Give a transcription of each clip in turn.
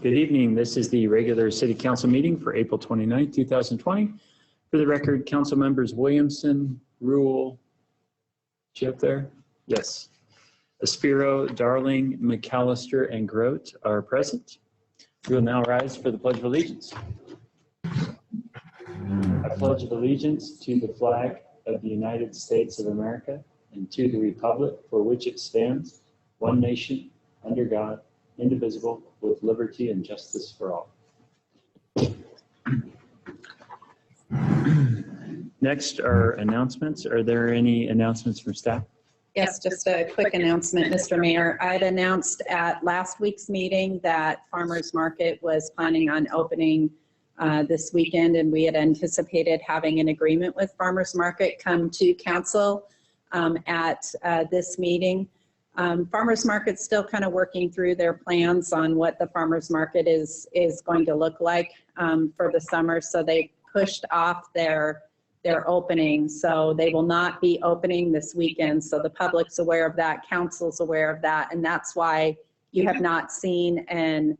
Good evening. This is the regular City Council meeting for April 29th, 2020. For the record, Council members Williamson, Rule, is she up there? Yes. Aspiro, Darling, McAllister, and Grote are present. We will now rise for the Pledge of Allegiance. I pledge allegiance to the flag of the United States of America and to the republic for which it stands, one nation, under God, indivisible, with liberty and justice for all. Next are announcements. Are there any announcements from staff? Yes, just a quick announcement, Mr. Mayor. I had announced at last week's meeting that Farmers Market was planning on opening this weekend, and we had anticipated having an agreement with Farmers Market come to council at this meeting. Farmers Market's still kind of working through their plans on what the Farmers Market is going to look like for the summer, so they pushed off their opening. So they will not be opening this weekend. So the public's aware of that, council's aware of that, and that's why you have not seen an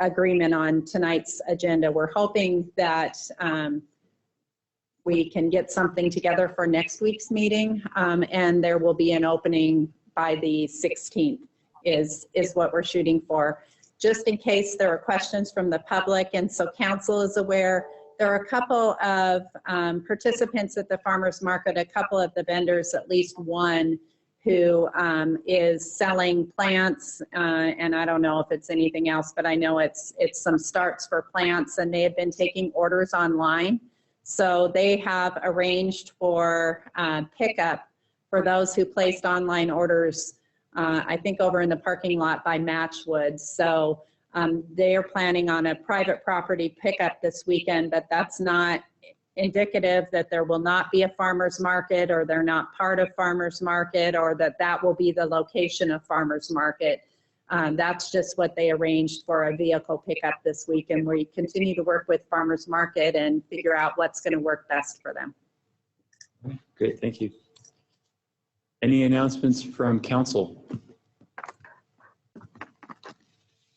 agreement on tonight's agenda. We're hoping that we can get something together for next week's meeting, and there will be an opening by the 16th is what we're shooting for. Just in case there are questions from the public, and so council is aware, there are a couple of participants at the farmers market, a couple of the vendors, at least one who is selling plants, and I don't know if it's anything else, but I know it's some starts for plants, and they have been taking orders online. So they have arranged for pickup for those who placed online orders, I think over in the parking lot by Matchwood. So they are planning on a private property pickup this weekend, but that's not indicative that there will not be a farmer's market, or they're not part of farmer's market, or that will be the location of farmer's market. That's just what they arranged for a vehicle pickup this week, and we continue to work with farmer's market and figure out what's going to work best for them. Great, thank you. Any announcements from council?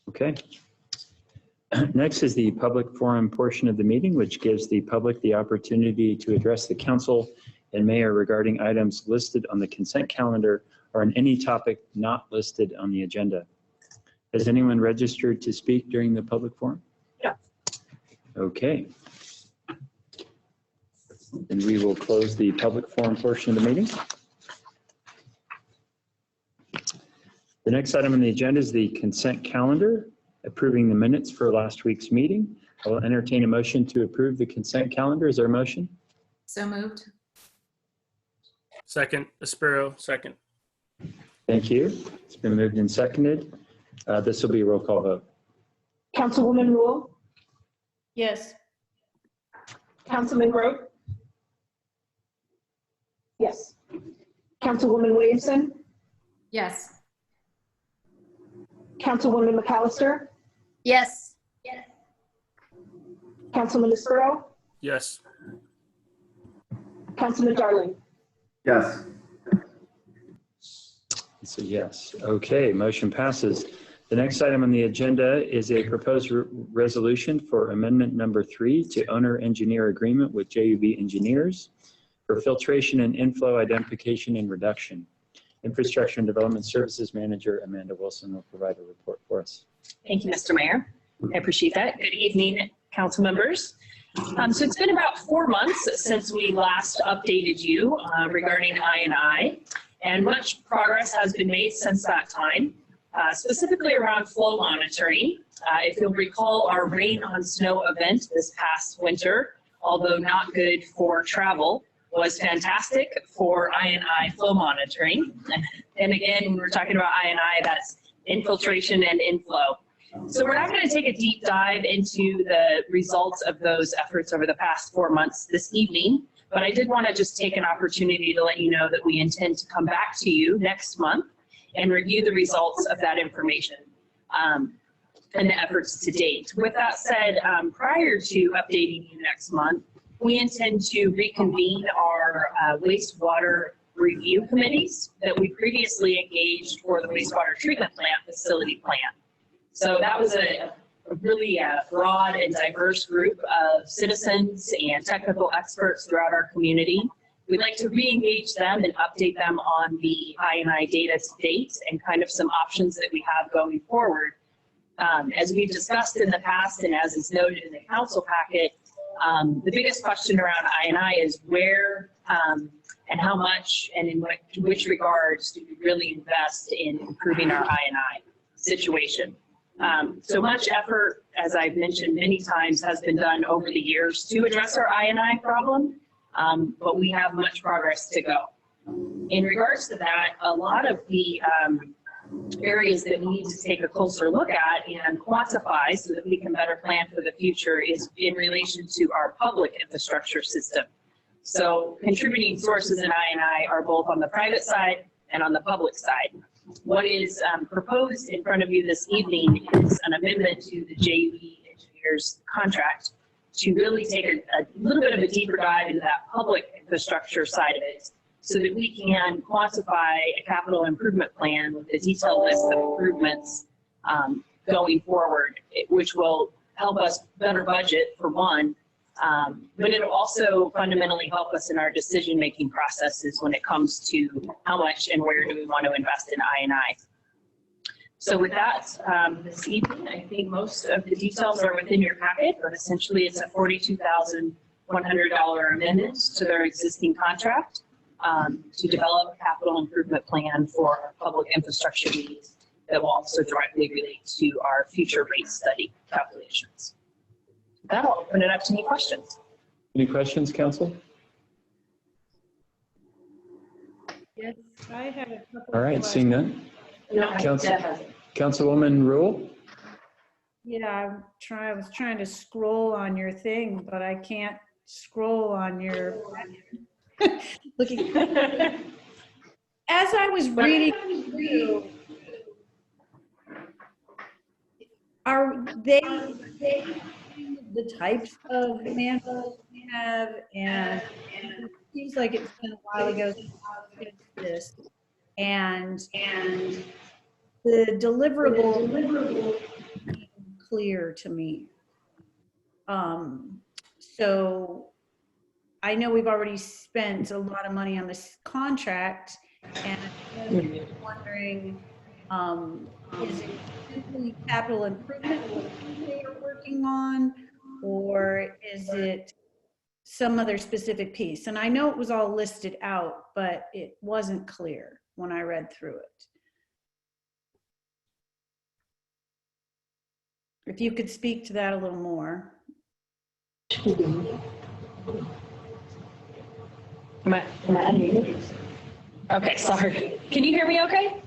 Okay. Next is the public forum portion of the meeting, which gives the public the opportunity to address the council and mayor regarding items listed on the consent calendar or on any topic not listed on the agenda. Has anyone registered to speak during the public forum? Yeah. Okay. And we will close the public forum portion of the meeting. The next item on the agenda is the consent calendar, approving the minutes for last week's meeting. I will entertain a motion to approve the consent calendar. Is there a motion? So moved. Second, Aspiro, second. Thank you. It's been moved and seconded. This will be a roll call vote. Councilwoman Rule? Yes. Councilman Grote? Yes. Councilwoman Williamson? Yes. Councilwoman McAllister? Yes. Councilman Aspiro? Yes. Councilman Darling? Yes. So yes. Okay, motion passes. The next item on the agenda is a proposed resolution for amendment number 3 to owner engineer agreement with JUB Engineers for filtration and inflow identification and reduction. Infrastructure and Development Services Manager Amanda Wilson will provide a report for us. Thank you, Mr. Mayor. I appreciate that. Good evening, council members. So it's been about 4 months since we last updated you regarding I&I, and much progress has been made since that time, specifically around flow monitoring. If you'll recall, our rain on snow event this past winter, although not good for travel, was fantastic for I&I flow monitoring. And again, when we're talking about I&I, that's infiltration and inflow. So we're not going to take a deep dive into the results of those efforts over the past 4 months this evening, but I did want to just take an opportunity to let you know that we intend to come back to you next month and review the results of that information and the efforts to date. With that said, prior to updating you next month, we intend to reconvene our wastewater review committees that we previously engaged for the wastewater treatment plant facility plan. So that was a really broad and diverse group of citizens and technical experts throughout our community. We'd like to re-engage them and update them on the I&I data to date and kind of some options that we have going forward. As we've discussed in the past and as is noted in the council packet, the biggest question around I&I is where and how much and in which regards do we really invest in improving our I&I situation. So much effort, as I've mentioned many times, has been done over the years to address our I&I problem, but we have much progress to go. In regards to that, a lot of the areas that we need to take a closer look at and quantify so that we can better plan for the future is in relation to our public infrastructure system. So contributing sources in I&I are both on the private side and on the public side. What is proposed in front of you this evening is an amendment to the JUB engineers contract to really take a little bit of a deeper dive into that public infrastructure side of it so that we can quantify a capital improvement plan with a detailed list of improvements going forward, which will help us better budget for one, but it'll also fundamentally help us in our decision-making processes when it comes to how much and where do we want to invest in I&I. So with that, this evening, I think most of the details are within your packet, but essentially it's a $42,100 amendment to their existing contract to develop a capital improvement plan for our public infrastructure needs that will also directly relate to our future rate study calculations. That'll open it up to any questions. Any questions, council? Yes, I have a couple. All right, of seeing none. No, Councilwoman Rule? Yeah, I was trying to scroll on your thing, but I can't scroll on your looking. As I was reading through, are they the types of manholes we have? And it seems like it's been a while ago since I did this. And the deliverable clear to me. So I know we've already spent a lot of money on this contract, and I'm wondering, is it simply capital improvement they are working on, or is it some other specific piece? And I know it was all listed out, but it wasn't clear when I read through it. If you could speak to that a little more. Okay, sorry. Can you hear me okay?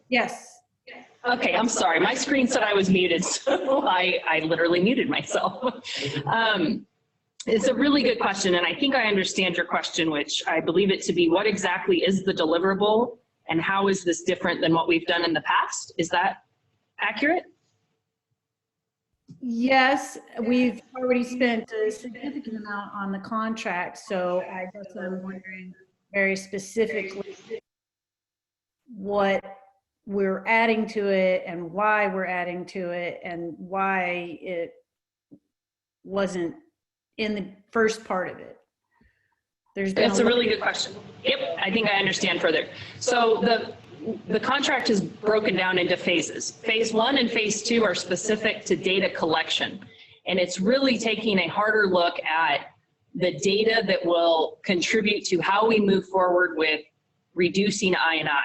Yes. Okay, I'm sorry. My screen said I was muted, so I literally muted myself. It's a really good question, and I think I understand your question, which I believe it to be, what exactly is the deliverable, and how is this different than what we've done in the past? Is that accurate? Yes, we've already spent a significant amount on the contract, so I guess I'm wondering very specifically what we're adding to it and why we're adding to it and why it wasn't in the first part of it. That's a really good question. Yep, I think I understand further. So the contract is broken down into phases. Phase 1 and phase 2 are specific to data collection. And it's really taking a harder look at the data that will contribute to how we move forward with reducing I&I.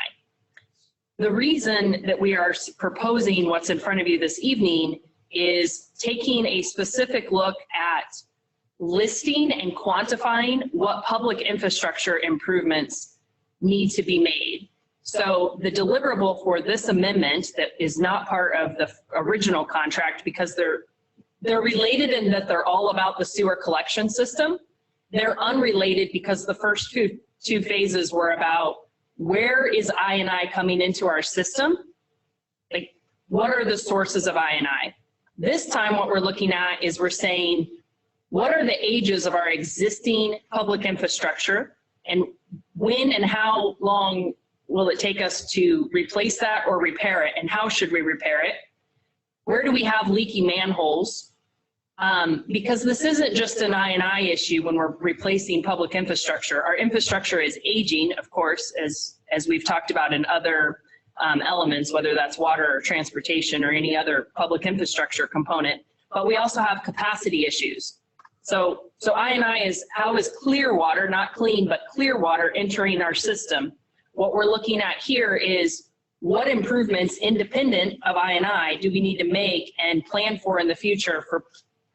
The reason that we are proposing what's in front of you this evening is taking a specific look at listing and quantifying what public infrastructure improvements need to be made. So the deliverable for this amendment that is not part of the original contract, because they're related in that they're all about the sewer collection system. They're unrelated because the first two phases were about where is I&I coming into our system? Like, what are the sources of I&I? This time what we're looking at is we're saying, what are the ages of our existing public infrastructure And when and how long will it take us to replace that or repair it? And how should we repair it? Where do we have leaky manholes? Because this isn't just an I&I issue when we're replacing public infrastructure. Our infrastructure is aging, of course, as we've talked about in other elements, whether that's water or transportation or any other public infrastructure component, but we also have capacity issues. So I&I is how is clear water, not clean, but clear water entering our system. What we're looking at here is what improvements independent of I&I do we need to make and plan for in the future for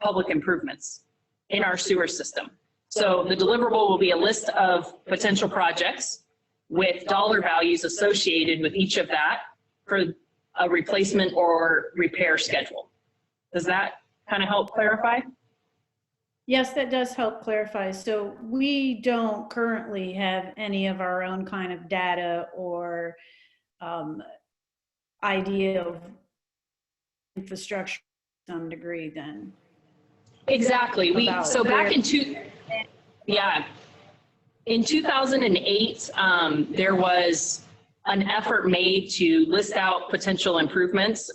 public improvements in our sewer system. So the deliverable will be a list of potential projects with dollar values associated with each of that for a replacement or repair schedule. Does that kind of help clarify? Yes, that does help clarify. So we don't currently have any of our own kind of data or idea of infrastructure to some degree then. Exactly. So back in in 2008, there was an effort made to list out potential improvements.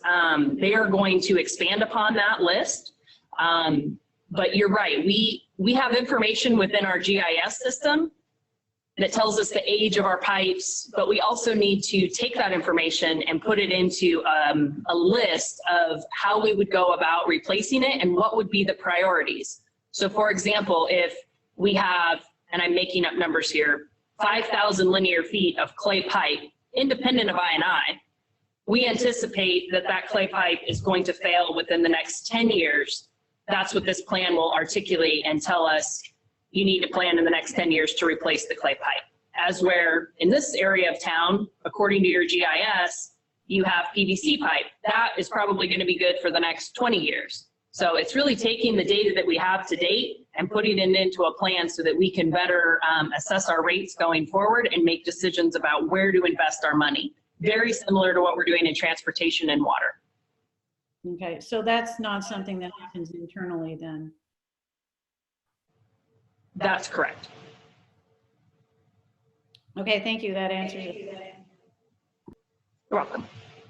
They are going to expand upon that list. But you're right, we have information within our GIS system that tells us the age of our pipes, but we also need to take that information and put it into a list of how we would go about replacing it and what would be the priorities. So for example, if we have, and I'm making up numbers here, 5,000 linear feet of clay pipe, independent of I&I, we anticipate that that clay pipe is going to fail within the next 10 years. That's what this plan will articulate and tell us you need to plan in the next 10 years to replace the clay pipe. As where in this area of town, according to your GIS, you have PVC pipe. That is probably going to be good for the next 20 years. So it's really taking the data that we have to date and putting it into a plan so that we can better assess our rates going forward and make decisions about where to invest our money. Very similar to what we're doing in transportation and water. Okay, so that's not something that happens internally then? That's correct. Okay, thank you. That answers it. You're welcome.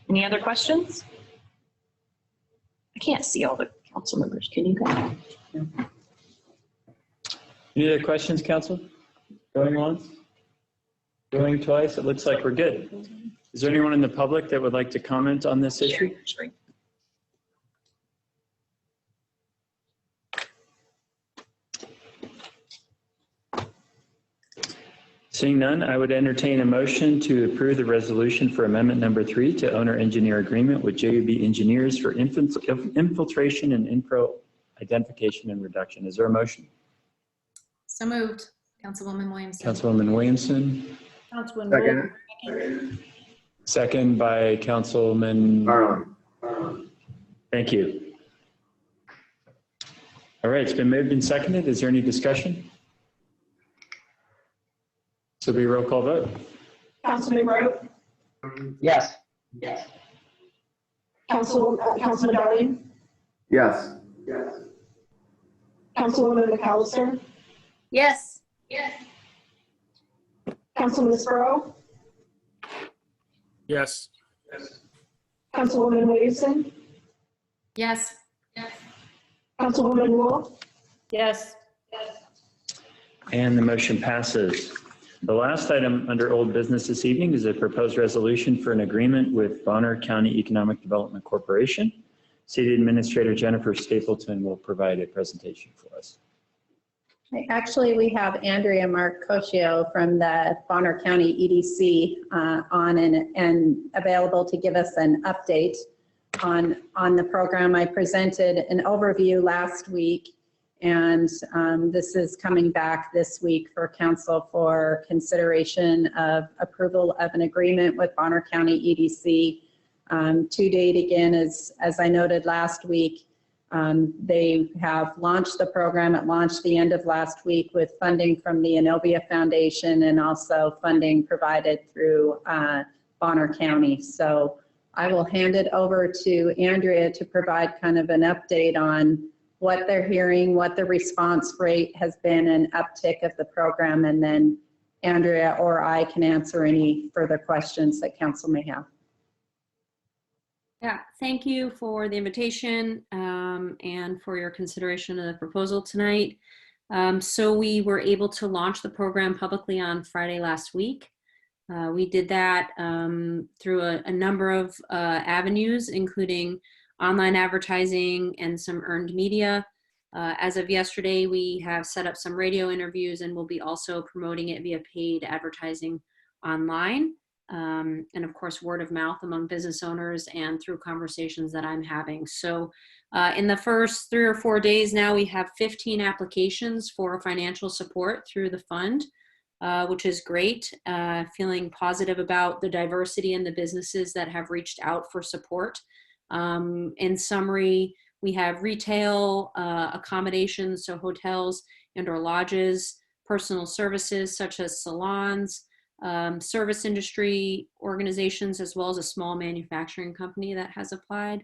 Any other questions? I can't see all the council members. Can you guys? Any other questions, council? Going once? Going twice? It looks like we're good. Is there anyone in the public that would like to comment on this issue? Sure. Seeing none, I would entertain a motion to approve the resolution for amendment number 3 to owner engineer agreement with JUB Engineers for infiltration and info identification and reduction. Is there a motion? So moved. Councilwoman Williamson. Councilwoman Williamson. Councilman Second. Second by Councilman. Garland. Thank you. All right, it's been moved and seconded. Is there any discussion? So be roll call vote. Councilman Rowe, Yes. Councilman Darling, Yes. Councilwoman McAllister, Yes. Councilman Sparrow, Yes. Councilwoman Williamson, Yes. Councilwoman Wool, yes. And the motion passes. The last item under old business this evening is a proposed resolution for an agreement with Bonner County Economic Development Corporation. City Administrator Jennifer Stapleton will provide a presentation for us. Actually, we have Andrea Marcosio from the Bonner County EDC on and available to give us an update on the program. I presented an overview last week, and this is coming back this week for council for consideration of approval of an agreement with Bonner County EDC. To date, again, as I noted last week, they have launched the program. It launched the end of last week with funding from the Innovia Foundation and also funding provided through Bonner County. So I will hand it over to Andrea to provide kind of an update on what they're hearing, what the response rate has been, and uptick of the program, and then Andrea or I can answer any further questions that council may have. Yeah, thank you for the invitation and for your consideration of the proposal tonight. So we were able to launch the program publicly on Friday last week. We did that through a number of avenues, including online advertising and some earned media. As of yesterday, we have set up some radio interviews and will be also promoting it via paid advertising online. And of course, word of mouth among business owners and through conversations that I'm having. So in the first 3 or 4 days now, we have 15 applications for financial support through the fund, which is great. Feeling positive about the diversity in the businesses that have reached out for support. In summary, we have retail, accommodations, so hotels and or lodges, personal services such as salons, service industry organizations, as well as a small manufacturing company that has applied.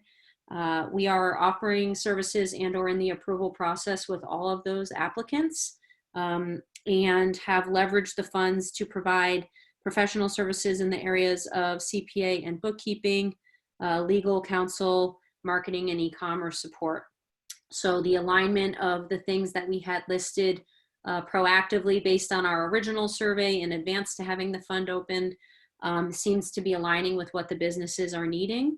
We are offering services and or in the approval process with all of those applicants, and have leveraged the funds to provide professional services in the areas of CPA and bookkeeping, legal counsel, marketing, and e-commerce support. So the alignment of the things that we had listed proactively based on our original survey in advance to having the fund opened seems to be aligning with what the businesses are needing.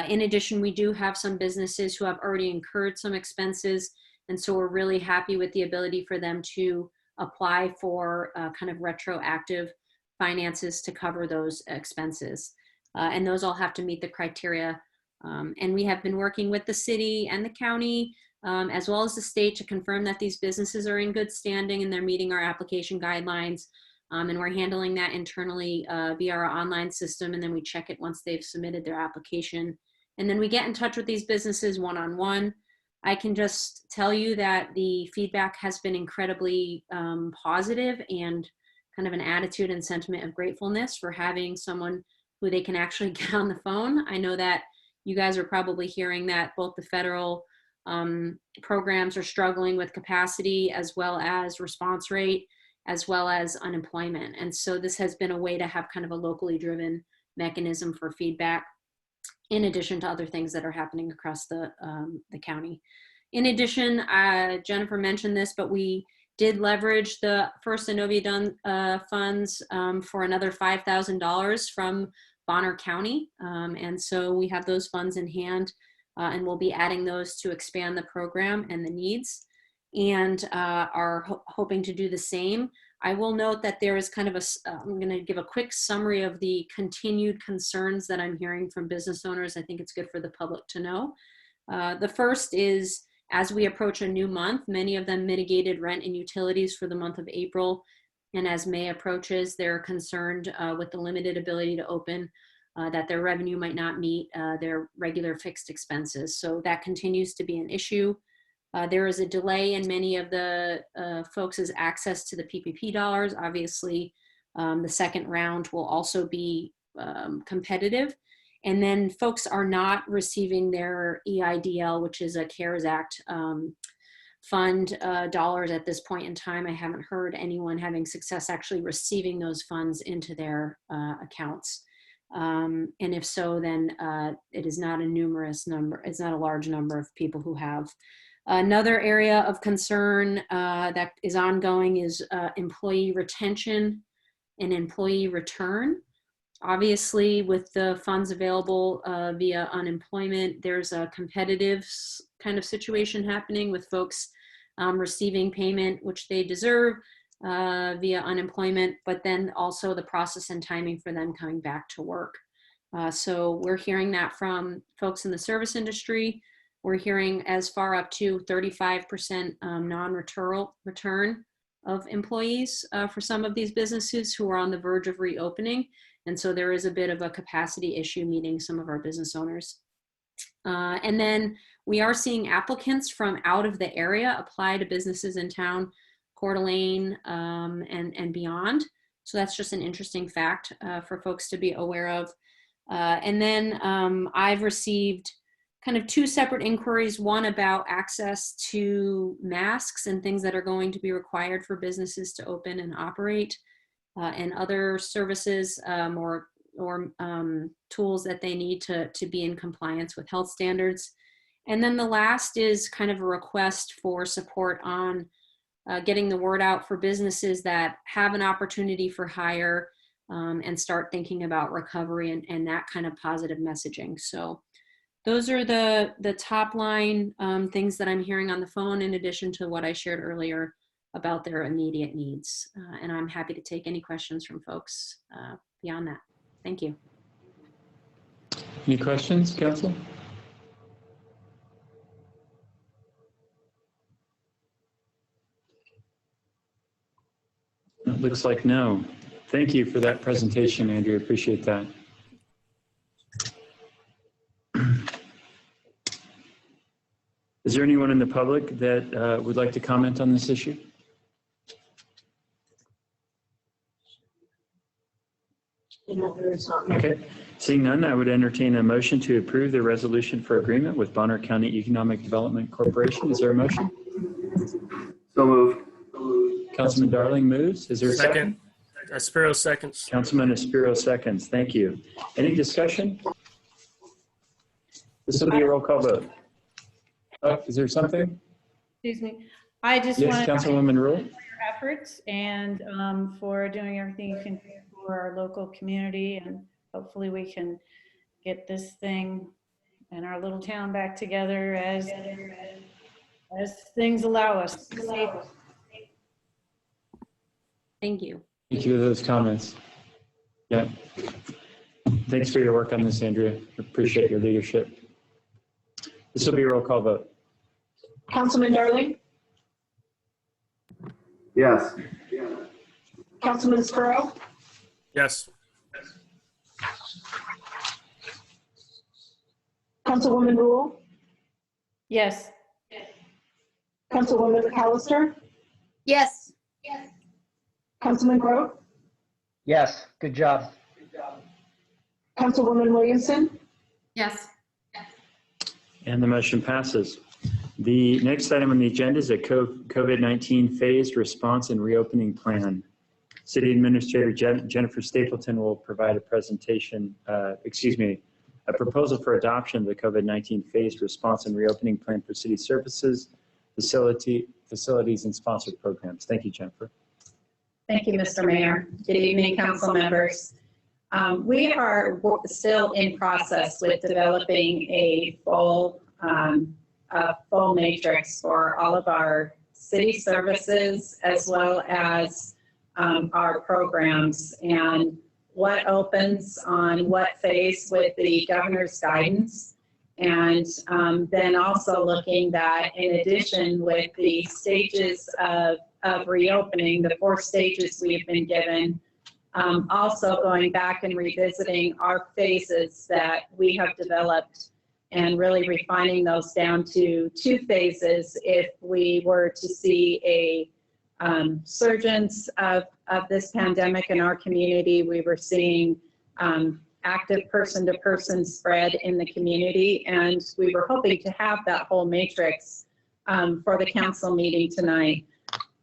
In addition, we do have some businesses who have already incurred some expenses, and so we're really happy with the ability for them to apply for kind of retroactive finances to cover those expenses. And those all have to meet the criteria. And we have been working with the city and the county, as well as the state, to confirm that these businesses are in good standing and they're meeting our application guidelines. And we're handling that internally via our online system, and then we check it once they've submitted their application. And then we get in touch with these businesses one-on-one. I can just tell you that the feedback has been incredibly positive, and kind of an attitude and sentiment of gratefulness for having someone who they can actually get on the phone. I know that you guys are probably hearing that both the federal programs are struggling with capacity, as well as response rate, as well as unemployment. And so this has been a way to have kind of a locally driven mechanism for feedback, in addition to other things that are happening across the county. In addition, Jennifer mentioned this, but we did leverage the first Innovia Done funds for another $5,000 from Bonner County. And so we have those funds in hand, and we'll be adding those to expand the program and the needs, and are hoping to do the same. I will note that there is kind of I'm going to give a quick summary of the continued concerns that I'm hearing from business owners. I think it's good for the public to know. The first is, as we approach a new month, many of them mitigated rent and utilities for the month of April. And as May approaches, they're concerned with the limited ability to open, that their revenue might not meet their regular fixed expenses. So that continues to be an issue. There is a delay in many of the folks' access to the PPP dollars. Obviously, the second round will also be competitive. And then folks are not receiving their EIDL, which is a CARES Act fund dollars at this point in time. I haven't heard anyone having success actually receiving those funds into their accounts. And if so, then it is not a numerous number. It's not a large number of people who have. Another area of concern that is ongoing is employee retention and employee return. Obviously, with the funds available via unemployment, there's a competitive kind of situation happening with folks receiving payment, which they deserve via unemployment, but then also the process and timing for them coming back to work. So we're hearing that from folks in the service industry. We're hearing as far up to 35% non-return of employees for some of these businesses who are on the verge of reopening. And so there is a bit of a capacity issue meeting some of our business owners. And then we are seeing applicants from out of the area apply to businesses in town, Coeur d'Alene and beyond. So that's just an interesting fact for folks to be aware of. And then I've received kind of two separate inquiries, one about access to masks and things that are going to be required for businesses to open and operate. and other services or tools that they need to be in compliance with health standards. And then the last is kind of a request for support on getting the word out for businesses that have an opportunity for hire and start thinking about recovery and that kind of positive messaging. So those are the top line things that I'm hearing on the phone, in addition to what I shared earlier about their immediate needs. And I'm happy to take any questions from folks beyond that. Thank you. Any questions, Council? It looks like no. Thank you for that presentation, Andrea. Appreciate that. Is there anyone in the public that would like to comment on this issue? Okay. Seeing none, I would entertain a motion to approve the resolution for agreement with Bonner County Economic Development Corporation. Is there a motion? So moved. Councilman Darling moves. Is there a second? Aspiro seconds. Councilman Aspiro seconds. Thank you. Any discussion? This will be a roll call vote. Oh, is there something? Excuse me. I just Yes, want to Councilwoman Rule. your efforts and for doing everything you can do for our local community, and hopefully we can get this thing and our little town back together as things allow us. Thank you. Thank you for those comments. Yeah. Thanks for your work on this, Andrea. Appreciate your leadership. This will be a roll call vote. Councilman Darling? Yes. Councilman Sparrow? Yes. Councilwoman Rule? Yes. Councilwoman McAllister? Yes. Councilman Grote? Yes, good job. Councilwoman Williamson? Yes. And the motion passes. The next item on the agenda is a COVID-19 phased response and reopening plan. City Administrator Jennifer Stapleton will provide a presentation, a proposal for adoption of the COVID-19 phased response and reopening plan for city services, facilities, and sponsored programs. Thank you, Jennifer. Thank you, Mr. Mayor. Good evening, council members. We are still in process with developing a full matrix for all of our city services as well as our programs, and what opens on what phase with the governor's guidance. And then also looking that in addition with the stages of reopening, the 4 stages we've been given, also going back and revisiting our phases that we have developed and really refining those down to 2 phases if we were to see a surgence of this pandemic in our community. We were seeing active person-to-person spread in the community, and we were hoping to have that whole matrix for the council meeting tonight.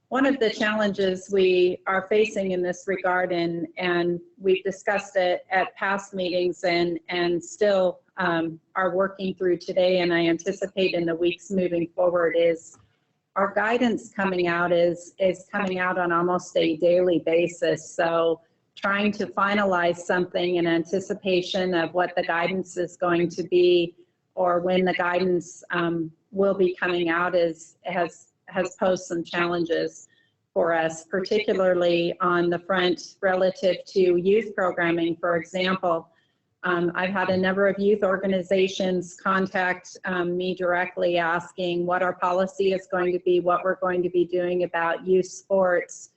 One of the challenges we are facing in this regard, and we've discussed it at past meetings and still are working through today, and I anticipate in the weeks moving forward, is our guidance coming out is coming out on almost a daily basis. So trying to finalize something in anticipation of what the guidance is going to be or when the guidance will be coming out has posed some challenges for us, particularly on the front relative to youth programming. For example, I've had a number of youth organizations contact me directly asking what our policy is going to be, what we're going to be doing about youth sports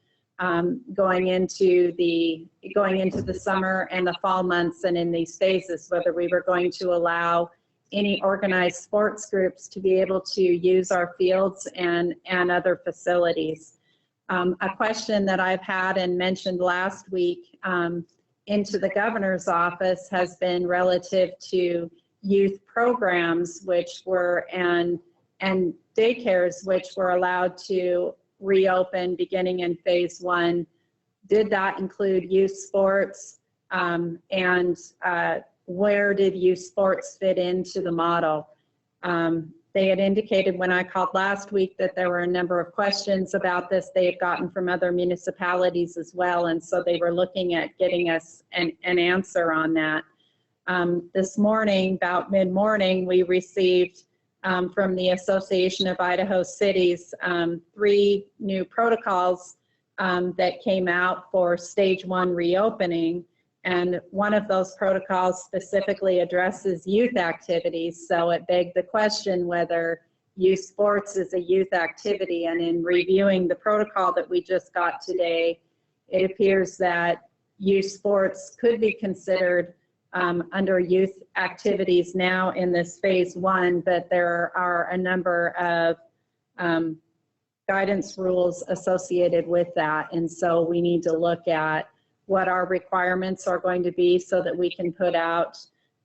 going into the summer and the fall months, and in these phases, whether we were going to allow any organized sports groups to be able to use our fields and other facilities. A question that I've had and mentioned last week into the governor's office has been relative to youth programs and daycares which were allowed to reopen beginning in phase 1 did that include youth sports? And where did youth sports fit into the model? They had indicated when I called last week that there were a number of questions about this they had gotten from other municipalities as well, and so they were looking at getting us an answer on that. This morning, about mid-morning, we received from the Association of Idaho Cities 3 new protocols that came out for stage 1 reopening. And one of those protocols specifically addresses youth activities. So it begged the question whether youth sports is a youth activity. And in reviewing the protocol that we just got today, it appears that youth sports could be considered under youth activities now in this phase 1, but there are a number of guidance rules associated with that. And so we need to look at what our requirements are going to be so that we can put out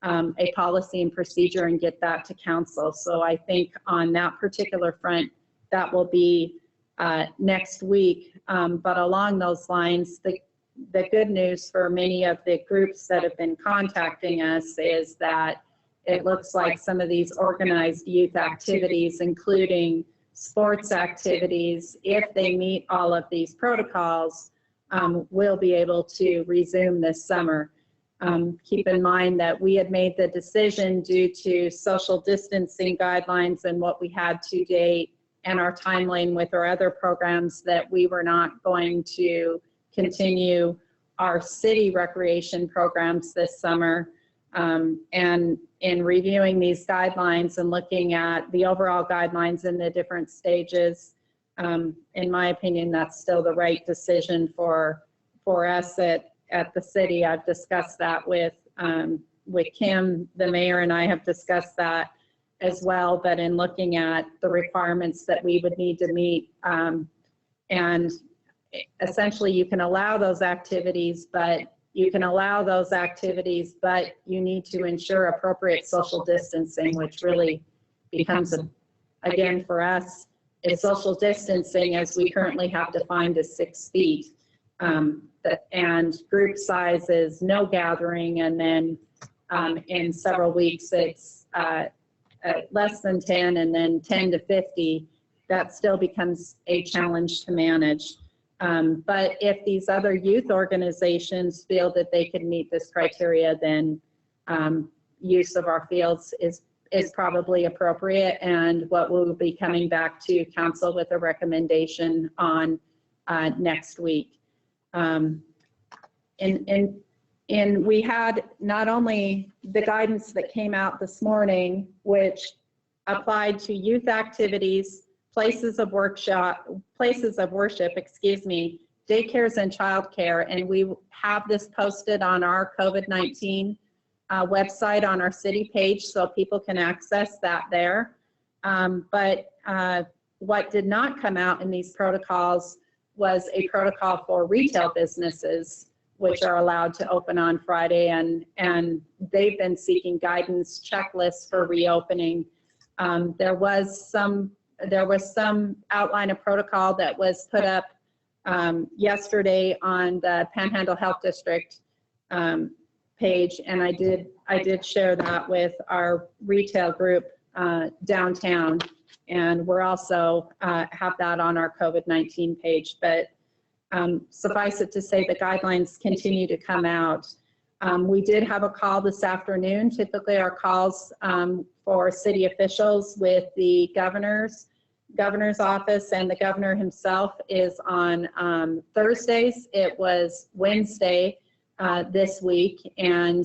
a policy and procedure and get that to council. So I think on that particular front, that will be next week. But along those lines, the good news for many of the groups that have been contacting us is that it looks like some of these organized youth activities, including sports activities, if they meet all of these protocols, will be able to resume this summer. Keep in mind that we had made the decision due to social distancing guidelines and what we had to date and our timeline with our other programs that we were not going to continue our city recreation programs this summer. And in reviewing these guidelines and looking at the overall guidelines in the different stages, in my opinion, that's still the right decision for us at the city. I've discussed that with Kim, the mayor, and I have discussed that as well, but in looking at the requirements that we would need to meet, and essentially you can allow those activities, but you need to ensure appropriate social distancing, which really becomes, again, for us, is social distancing as we currently have defined as 6 feet. And group size is no gathering, and then in several weeks it's less than 10, and then 10 to 50. That still becomes a challenge to manage. But if these other youth organizations feel that they can meet this criteria, then use of our fields is probably appropriate, and what we'll be coming back to council with a recommendation on next week. And we had not only the guidance that came out this morning, which applied to youth activities, places of worship, daycares and childcare, and we have this posted on our COVID-19 website on our city page, so people can access that there. But what did not come out in these protocols was a protocol for retail businesses, which are allowed to open on Friday, and they've been seeking guidance checklists for reopening. There was some outline of protocol that was put up yesterday on the Panhandle Health District page, and I did share that with our retail group downtown, and we're also have that on our COVID-19 page. But suffice it to say, the guidelines continue to come out. We did have a call this afternoon. Typically our calls for city officials with the governor's office and the governor himself is on Thursdays. It was Wednesday this week, and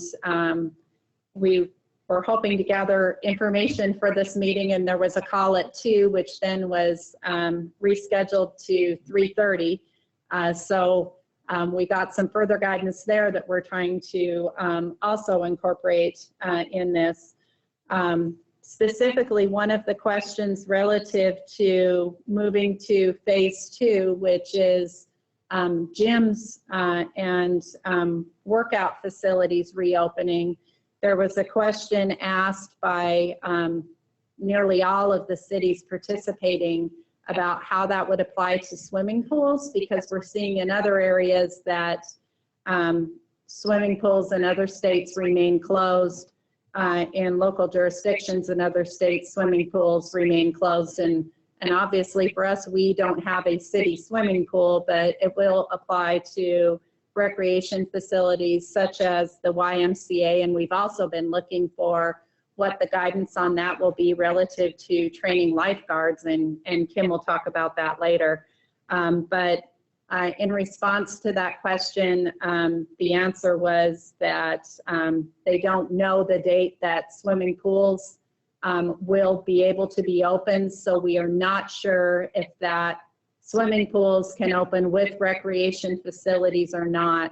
we were hoping to gather information for this meeting, and there was a call at 2, which then was rescheduled to 3:30. So we got some further guidance there that we're trying to also incorporate in this. Specifically, one of the questions relative to moving to phase 2, which is gyms and workout facilities reopening, there was a question asked by nearly all of the cities participating about how that would apply to swimming pools, because we're seeing in other areas that swimming pools in other states remain closed. In local jurisdictions in other states, swimming pools remain closed. And obviously for us, we don't have a city swimming pool, but it will apply to recreation facilities such as the YMCA. And we've also been looking for what the guidance on that will be relative to training lifeguards, and Kim will talk about that later. In response to that question, the answer was that they don't know the date that swimming pools will be able to be open, so we are not sure if that swimming pools can open with recreation facilities or not.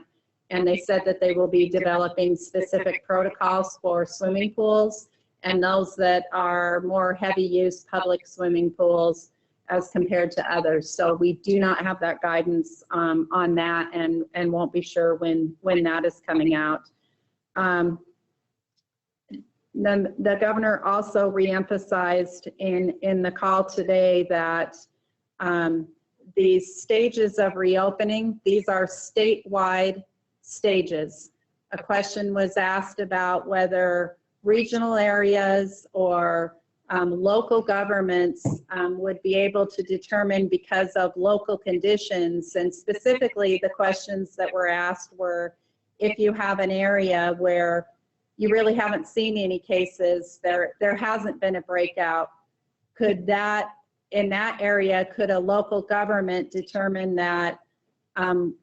And they said that they will be developing specific protocols for swimming pools and those that are more heavy use public swimming pools as compared to others. So we do not have that guidance on that, and won't be sure when that is coming out. Then the governor also reemphasized in the call today that these stages of reopening, these are statewide stages. A question was asked about whether regional areas or local governments would be able to determine because of local conditions. And specifically the questions that were asked were, if you have an area where you really haven't seen any cases, there hasn't been a breakout, could that, in that area, could a local government determine that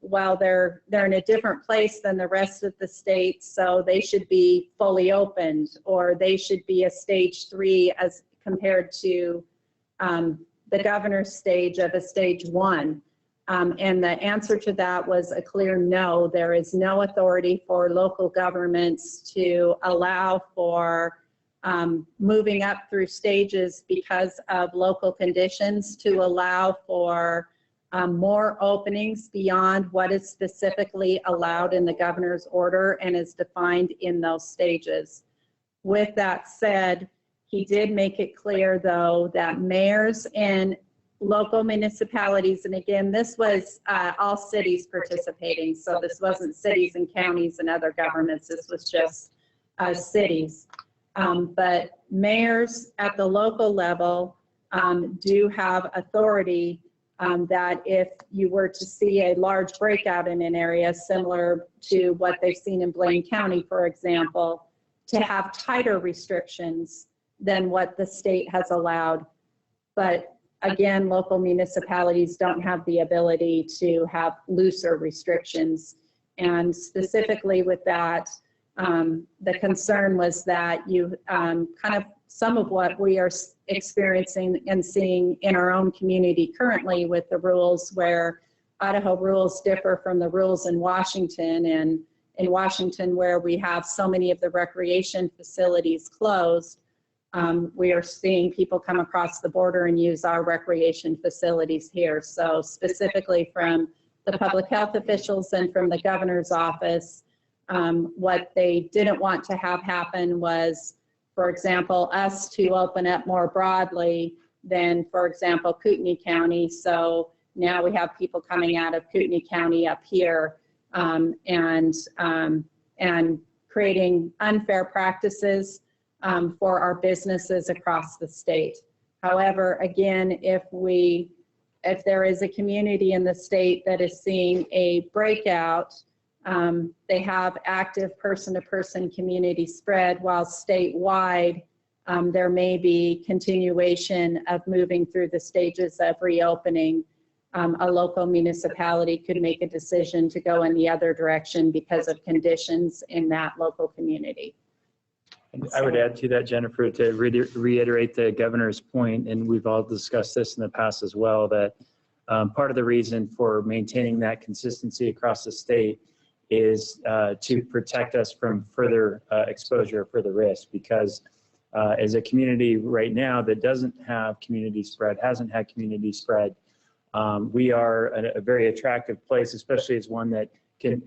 while they're in a different place than the rest of the state, so they should be fully opened, or they should be a stage 3 as compared to the governor's stage of a stage 1? And the answer to that was a clear no. There is no authority for local governments to allow for moving up through stages because of local conditions, to allow for more openings beyond what is specifically allowed in the governor's order and is defined in those stages. With that said, he did make it clear, though, that mayors and local municipalities, and again, this was all cities participating, so this wasn't cities and counties and other governments, this was just cities. But mayors at the local level do have authority that if you were to see a large breakout in an area similar to what they've seen in Blaine County, for example, to have tighter restrictions than what the state has allowed. But again, local municipalities don't have the ability to have looser restrictions. And specifically with that, the concern was that you kind of some of what we are experiencing and seeing in our own community currently with the rules, where Idaho rules differ from the rules in Washington, and in Washington, where we have so many of the recreation facilities closed, we are seeing people come across the border and use our recreation facilities here. So specifically from the public health officials and from the governor's office, what they didn't want to have happen was, for example, us to open up more broadly than, for example, Kootenai County. So now we have people coming out of Kootenai County up here and creating unfair practices for our businesses across the state. However, again, if there is a community in the state that is seeing a breakout, they have active person-to-person community spread, while statewide there may be continuation of moving through the stages of reopening. A local municipality could make a decision to go in the other direction because of conditions in that local community. I would add to that, Jennifer, to reiterate the governor's point, and we've all discussed this in the past as well, that part of the reason for maintaining that consistency across the state is to protect us from further exposure, further risk, because as a community right now that doesn't have community spread, hasn't had community spread, we are a very attractive place, especially as one that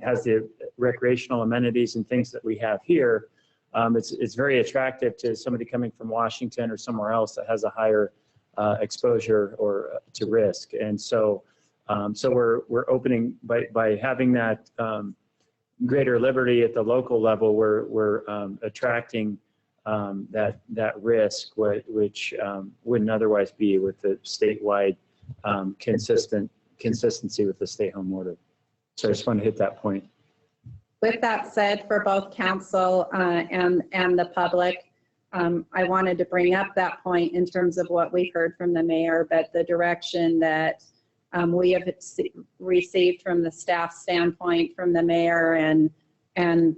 has the recreational amenities and things that we have here. It's very attractive to somebody coming from Washington or somewhere else that has a higher exposure or to risk. And so, so we're opening by having that greater liberty at the local level. We're attracting that risk, which wouldn't otherwise be with the statewide consistency with the stay-home order. So I just want to hit that point. With that said, for both council and the public, I wanted to bring up that point in terms of what we heard from the mayor, but the direction that we have received from the staff standpoint from the mayor and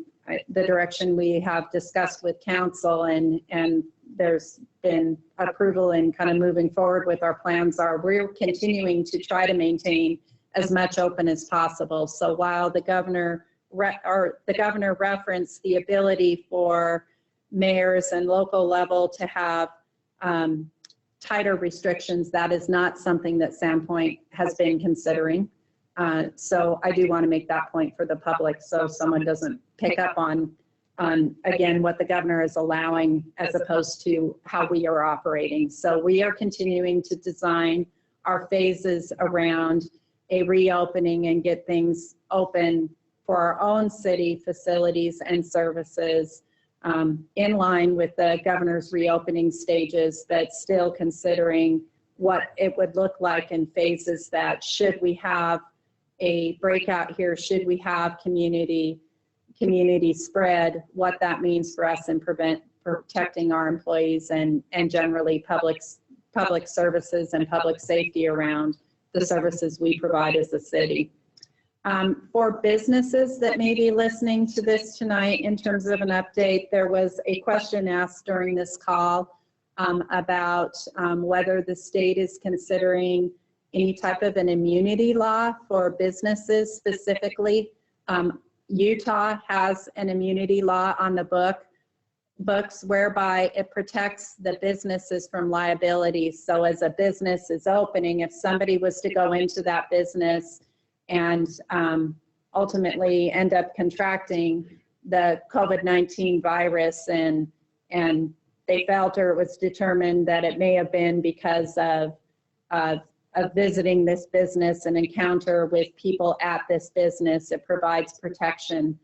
the direction we have discussed with council, and there's been approval in kind of moving forward with our plans are we're continuing to try to maintain as much open as possible. So while the governor referenced the ability for mayors and local level to have tighter restrictions, that is not something that Sandpoint has been considering. So I do want to make that point for the public so someone doesn't pick up on again, what the governor is allowing as opposed to how we are operating. So we are continuing to design our phases around a reopening and get things open for our own city facilities and services in line with the governor's reopening stages, but still considering what it would look like in phases that should we have a breakout here, should we have community spread, what that means for us in protecting our employees and generally public services and public safety around the services we provide as a city. For businesses that may be listening to this tonight, in terms of an update, there was a question asked during this call about whether the state is considering any type of an immunity law for businesses specifically. Utah has an immunity law on the books whereby it protects the businesses from liability. So as a business is opening, if somebody was to go into that business and ultimately end up contracting the COVID-19 virus and they felt or it was determined that it may have been because of visiting this business and encounter with people at this business, it provides protection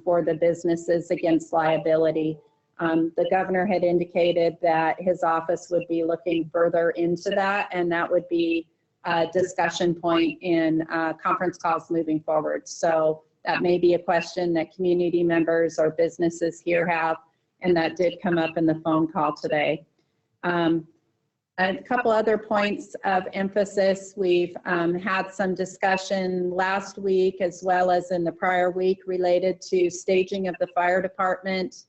for the businesses against liability. The governor had indicated that his office would be looking further into that, and that would be a discussion point in conference calls moving forward. So that may be a question that community members or businesses here have, and that did come up in the phone call today. A couple other points of emphasis. We've had some discussion last week as well as in the prior week related to staging of the fire department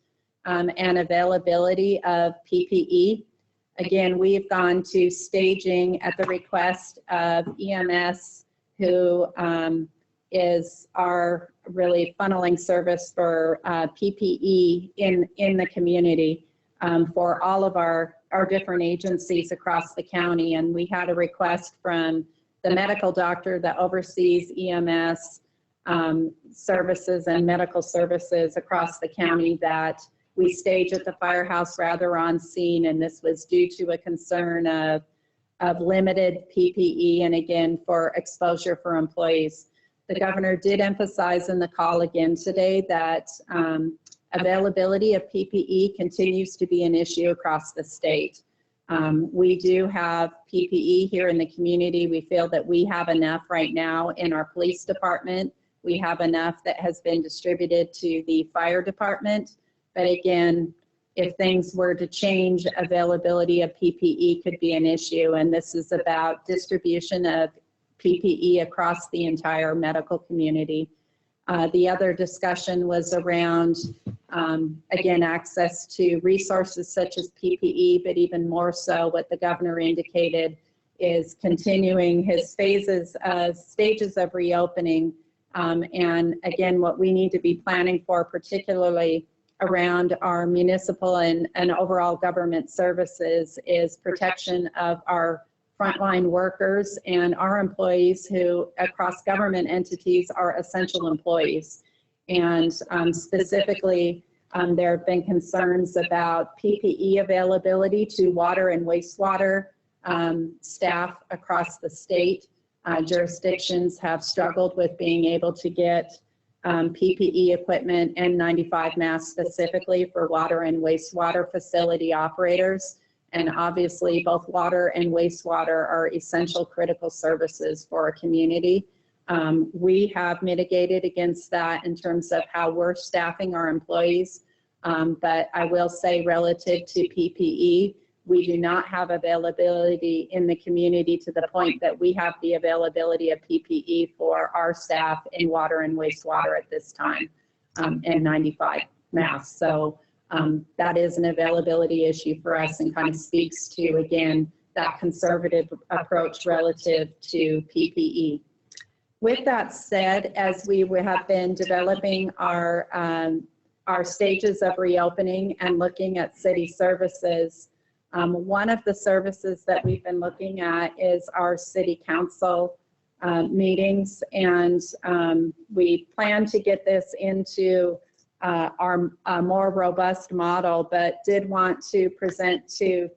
and availability of PPE. Again, we've gone to staging at the request of EMS, who is our really funneling service for PPE in the community for all of our different agencies across the county. And we had a request from the medical doctor that oversees EMS services and medical services across the county that we stage at the firehouse rather on scene. And this was due to a concern of limited PPE and again for exposure for employees. The governor did emphasize in the call again today that availability of PPE continues to be an issue across the state. We do have PPE here in the community. We feel that we have enough right now in our police department. We have enough that has been distributed to the fire department. But again, if things were to change, availability of PPE could be an issue. And this is about distribution of PPE across the entire medical community. The other discussion was around, again, access to resources such as PPE, but even more so what the governor indicated is continuing his stages of reopening. And again, what we need to be planning for, particularly around our municipal and overall government services, is protection of our frontline workers and our employees who across government entities are essential employees. And specifically, there have been concerns about PPE availability to water and wastewater staff across the state. Jurisdictions have struggled with being able to get PPE equipment and N95 masks specifically for water and wastewater facility operators. And obviously both water and wastewater are essential critical services for a community. We have mitigated against that in terms of how we're staffing our employees. But I will say relative to PPE, we do not have availability in the community to the point that we have the availability of PPE for our staff in water and wastewater at this time, and N95 masks. So that is an availability issue for us and kind of speaks to, again, that conservative approach relative to PPE. With that said, as we have been developing our stages of reopening and looking at city services, one of the services that we've been looking at is our city council meetings, and we plan to get this into our more robust model, but did want to present to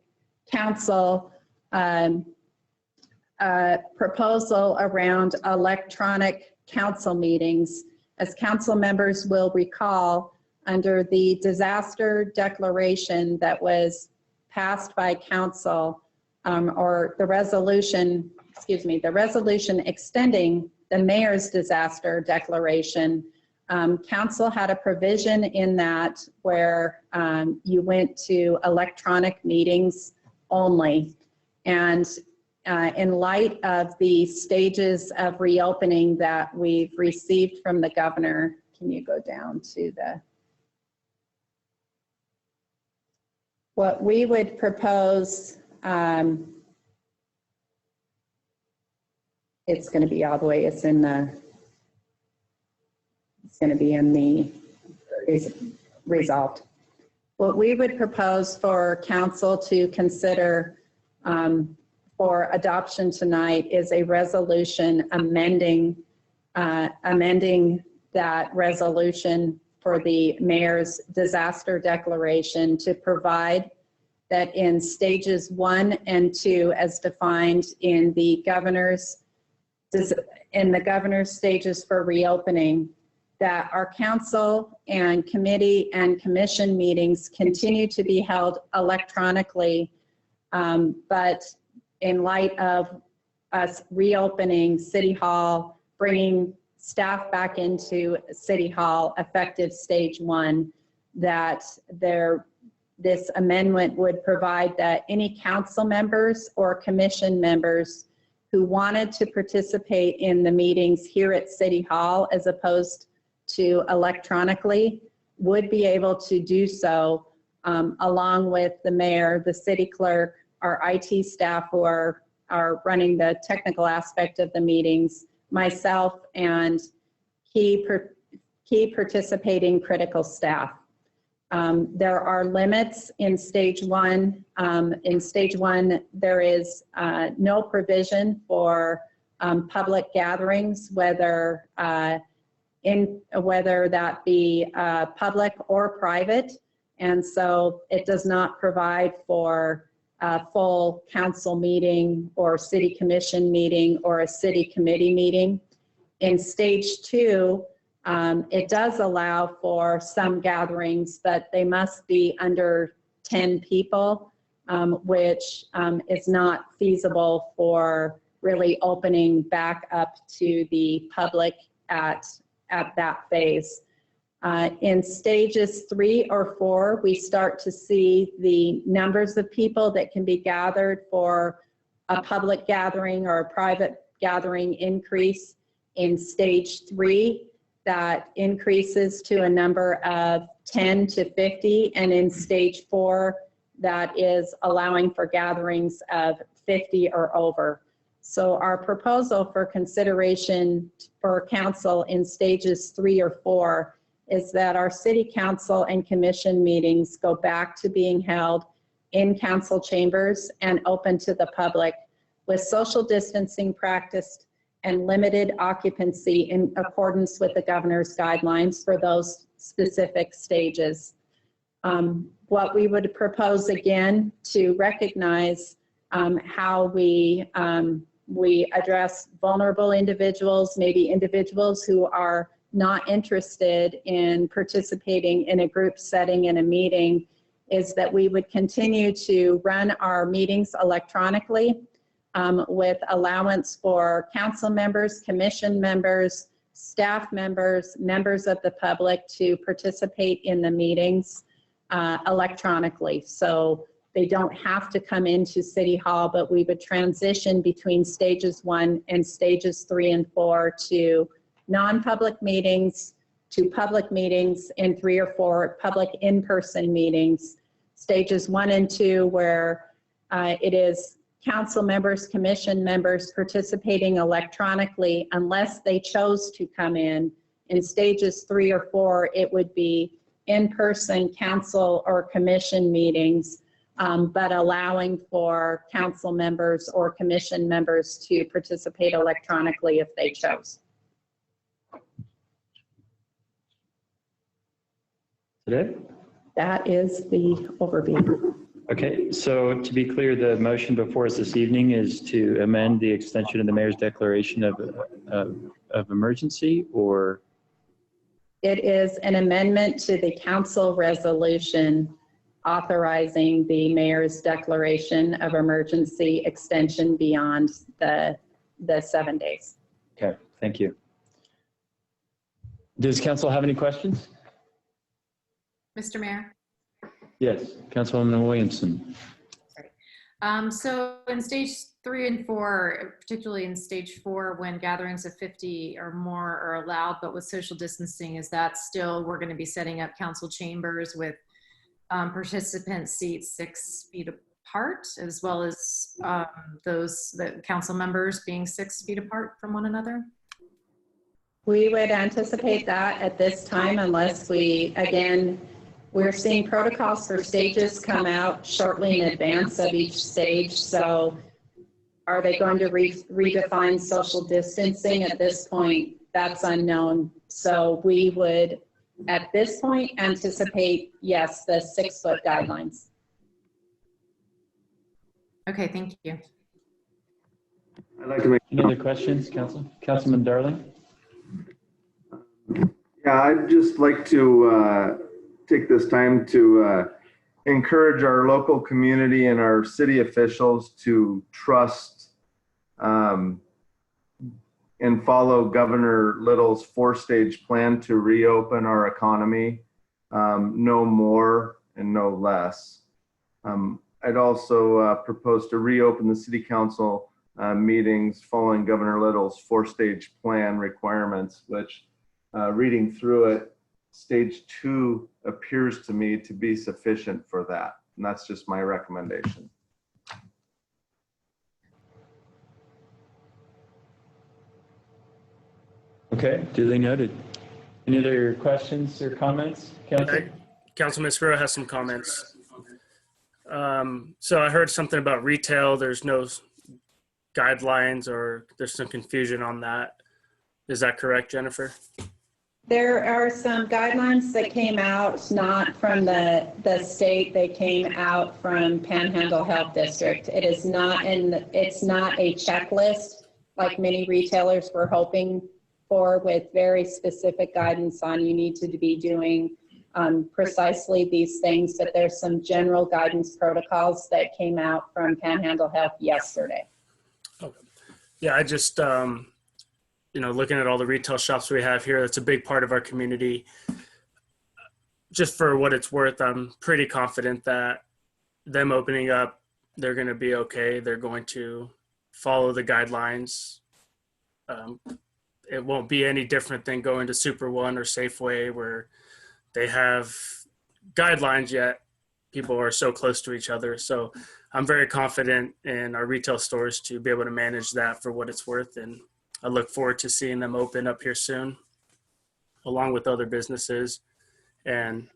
council a proposal around electronic council meetings. As council members will recall, under the disaster declaration that was passed by council, or the resolution extending the mayor's disaster declaration, council had a provision in that where you went to electronic meetings only. And in light of the stages of reopening that we've received from the governor, can you go down to the, what we would propose, it's going to be all the way, it's going to be in the resolved. What we would propose for council to consider for adoption tonight is a resolution amending that resolution for the mayor's disaster declaration to provide that in stages 1 and 2, as defined in the governor's stages for reopening, that our council and committee and commission meetings continue to be held electronically, but in light of us reopening City Hall, bringing staff back into City Hall effective stage 1, that this amendment would provide that any council members or commission members who wanted to participate in the meetings here at City Hall as opposed to electronically would be able to do so, along with the mayor, the city clerk, our IT staff who are running the technical aspect of the meetings, myself, and key participating critical staff. There are limits in stage 1. In stage 1, there is no provision for public gatherings, whether that be public or private, and so it does not provide for a full council meeting or city commission meeting or a city committee meeting. In stage 2, it does allow for some gatherings, but they must be under 10 people, which is not feasible for really opening back up to the public at that phase. In stages 3 or 4, we start to see the numbers of people that can be gathered for a public gathering or a private gathering increase. In stage 3, that increases to a number of 10 to 50, and in stage 4, that is allowing for gatherings of 50 or over. So our proposal for consideration for council in stages 3 or 4 is that our city council and commission meetings go back to being held in council chambers and open to the public with social distancing practiced and limited occupancy in accordance with the governor's guidelines for those specific stages. What we would propose again to recognize how we address vulnerable individuals, maybe individuals who are not interested in participating in a group setting in a meeting, is that we would continue to run our meetings electronically with allowance for council members, commission members, staff members, members of the public to participate in the meetings electronically. So they don't have to come into City Hall, but we would transition between stages 1 and stages 3 and 4 to non-public meetings, to public meetings, and 3 or 4 public in-person meetings. Stages 1 and 2, where it is council members, commission members participating electronically unless they chose to come in. In stages 3 or 4, it would be in-person council or commission meetings, but allowing for council members or commission members to participate electronically if they chose. Today? That is the overview. Okay, so to be clear, the motion before us this evening is to amend the extension of the mayor's declaration of emergency, or? It is an amendment to the council resolution authorizing the mayor's declaration of emergency extension beyond the 7 days. Okay, thank you. Does council have any questions? Mr. Mayor. Yes, Councilwoman Williamson. So in stage 3 and 4, particularly in stage 4, when gatherings of 50 or more are allowed, but with social distancing, is that still, we're going to be setting up council chambers with participant seats 6 feet apart, as well as the council members being 6 feet apart from one another? We would anticipate that at this time, unless we, again, we're seeing protocols for stages come out shortly in advance of each stage. So are they going to redefine social distancing at this point? That's unknown. So we would, at this point, anticipate, yes, the 6-foot guidelines. Okay, thank you. I'd like to make. Any other questions, Councilman Darling? Yeah, I'd just like to take this time to encourage our local community and our city officials to trust and follow Governor Little's 4-stage plan to reopen our economy, no more and no less. I'd also propose to reopen the city council meetings following Governor Little's 4-stage plan requirements, which reading through it, stage 2 appears to me to be sufficient for that. And that's just my recommendation. Okay, duly noted. Any other questions or comments, Council? Councilman Sparrow has some comments. So I heard something about retail. There's no guidelines, or there's some confusion on that. Is that correct, Jennifer? There are some guidelines that came out, not from the state, they came out from Panhandle Health District. It is not it's not a checklist like many retailers were hoping for, with very specific guidance on you need to be doing precisely these things, but there's some general guidance protocols that came out from Panhandle Health yesterday. Okay. Yeah, I just, looking at all the retail shops we have here, that's a big part of our community. Just for what it's worth, I'm pretty confident that them opening up, they're going to be okay. They're going to follow the guidelines. It won't be any different than going to Super One or Safeway, where they have guidelines, yet people are so close to each other. So I'm very confident in our retail stores to be able to manage that for what it's worth. And I look forward to seeing them open up here soon, along with other businesses. And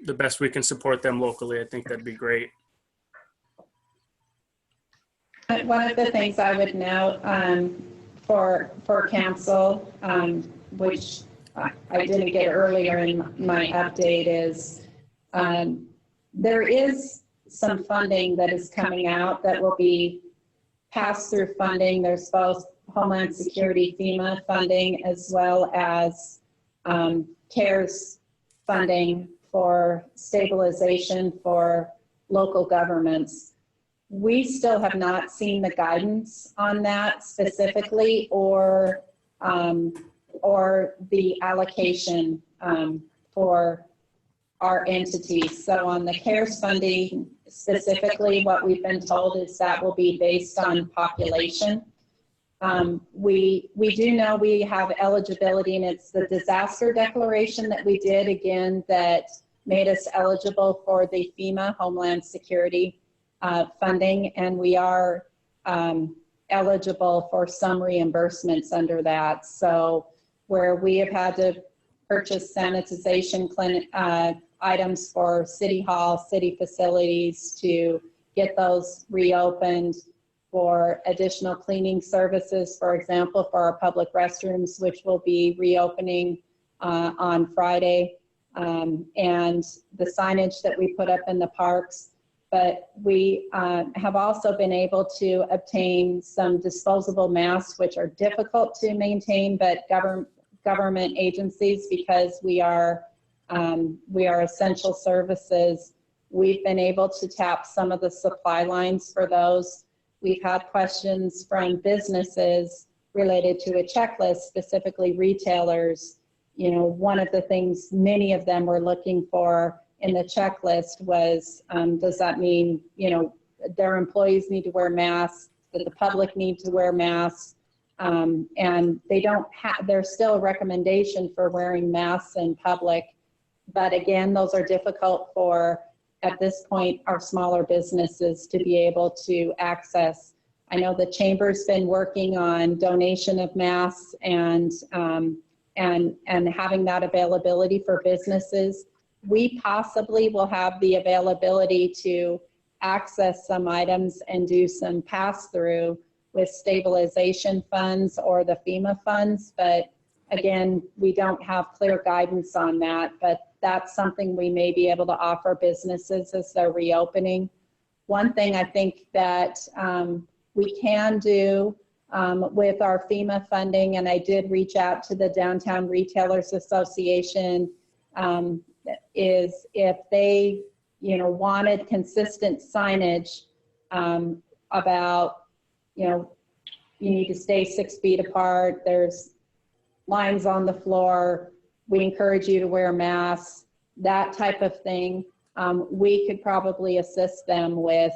the best we can support them locally, I think that'd be great. One of the things I would note for council, which I didn't get earlier in my update, is there is some funding that is coming out that will be pass-through funding. There's both Homeland Security FEMA funding as well as CARES funding for stabilization for local governments. We still have not seen the guidance on that specifically or the allocation for our entities. So on the CARES funding specifically, what we've been told is that will be based on population. We do know we have eligibility, and it's the disaster declaration that we did again that made us eligible for the FEMA Homeland Security funding, and we are eligible for some reimbursements under that. So where we have had to purchase sanitization items for City Hall, city facilities to get those reopened, for additional cleaning services, for example, for our public restrooms, which will be reopening on Friday, and the signage that we put up in the parks. But we have also been able to obtain some disposable masks, which are difficult to maintain, but government agencies, because we are essential services, we've been able to tap some of the supply lines for those. We've had questions from businesses related to a checklist, specifically retailers. You know, one of the things many of them were looking for in the checklist was, does that mean, you know, their employees need to wear masks, that the public need to wear masks, and they don't have, there's still a recommendation for wearing masks in public. But again, those are difficult for, at this point, our smaller businesses to be able to access. I know the Chamber's been working on donation of masks and having that availability for businesses. We possibly will have the availability to access some items and do some pass-through with stabilization funds or the FEMA funds, but again, we don't have clear guidance on that, but that's something we may be able to offer businesses as they're reopening. One thing I think that we can do with our FEMA funding, and I did reach out to the Downtown Retailers Association, is if they, you know, wanted consistent signage about, you know, you need to stay 6 feet apart, there's lines on the floor, we encourage you to wear masks, that type of thing. We could probably assist them with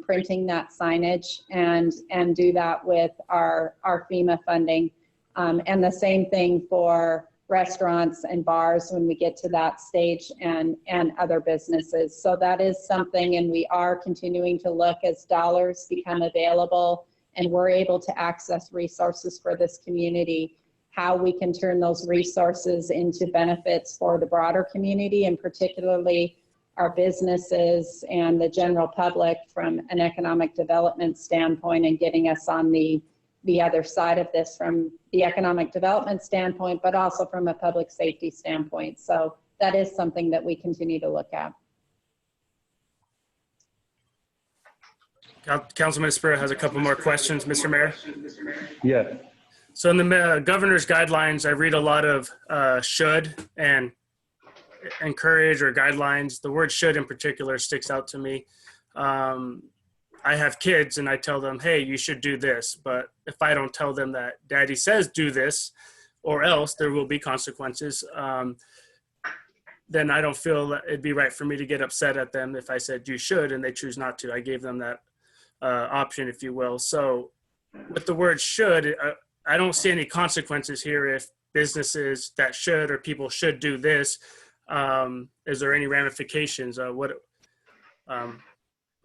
printing that signage and do that with our FEMA funding. And the same thing for restaurants and bars when we get to that stage, and other businesses. So that is something, and we are continuing to look as dollars become available and we're able to access resources for this community, how we can turn those resources into benefits for the broader community, and particularly our businesses and the general public from an economic development standpoint, and getting us on the other side of this from the economic development standpoint, but also from a public safety standpoint. So that is something that we continue to look at. Councilman Spiro has a couple more questions, Mr. Mayor. Yeah. So in the governor's guidelines, I read a lot of should and encourage or guidelines. The word should in particular sticks out to me. I have kids and I tell them, hey, you should do this. But if I don't tell them that daddy says do this, or else there will be consequences, then I don't feel that it'd be right for me to get upset at them if I said you should and they choose not to. I gave them that option, if you will. So with the word should, I don't see any consequences here if businesses that should or people should do this. Is there any ramifications?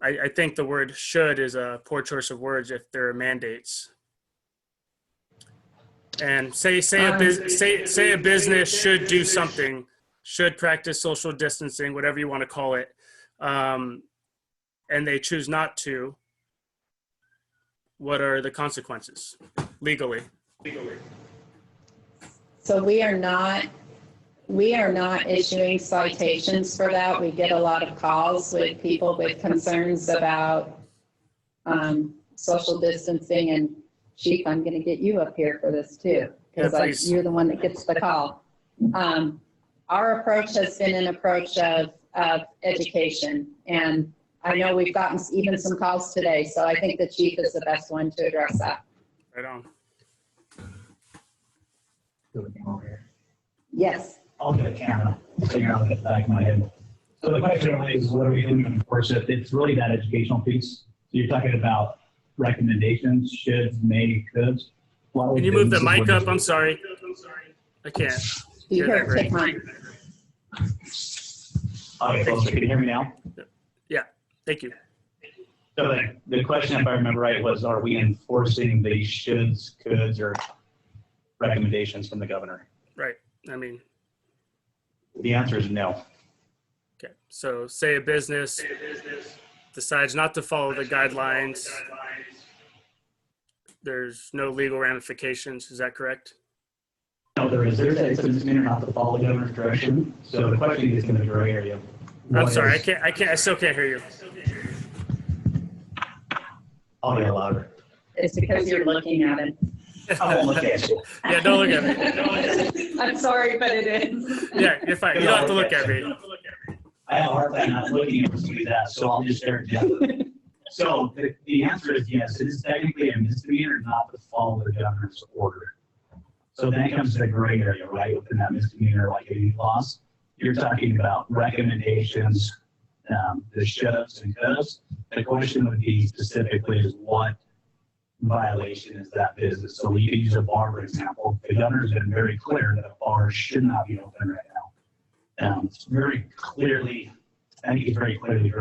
I think the word should is a poor choice of words if there are mandates. And say a business should do something, should practice social distancing, whatever you want to call it, and they choose not to. What are the consequences legally? So we are not We are not issuing citations for that. We get a lot of calls with people with concerns about social distancing. And Chief, I'm going to get you up here for this too, because Yeah, please. you're the one that gets the call. Our approach has been an approach of education. And I know we've gotten even some calls today, so I think the Chief is the best one to address that. Right on. Yes. I'll get a camera, figure out the back of my head. So the question really is, what are we doing to enforce it? It's really that educational piece. So you're talking about recommendations, shoulds, may, coulds. Can you move the mic up? I'm sorry. I can't. You hear hear that it great. tick mine. Okay, closer. Can you hear me now? Yeah, thank you. So the question, if I remember right, was, are we enforcing the shoulds, coulds, or recommendations from the governor? Right. I mean, The answer is no. okay. So say a business decides not to follow the guidelines. There's no legal ramifications. Is that correct? No, there is. It's a misdemeanor not to follow the governor's direction. So the question is in the gray area. I'm What sorry. is- I still can't hear you. I'll get louder. It's because you're looking at it. I won't look at you. Yeah, don't look at me. I'm sorry, but it is. Yeah, you're fine. You don't have to look at me. I have a hard time not looking at you that, so I'll just stare at you. So the answer is yes, it is technically a misdemeanor not to follow the governor's order. So then it comes to the gray area, right? Within that misdemeanor, like any loss, you're talking about recommendations, the shoulds and coulds. The question would be specifically is what violation is that business? So we can use a bar, for example. The governor's been very clear that a bar should not be open right now. It's very clearly, I think he's very clearly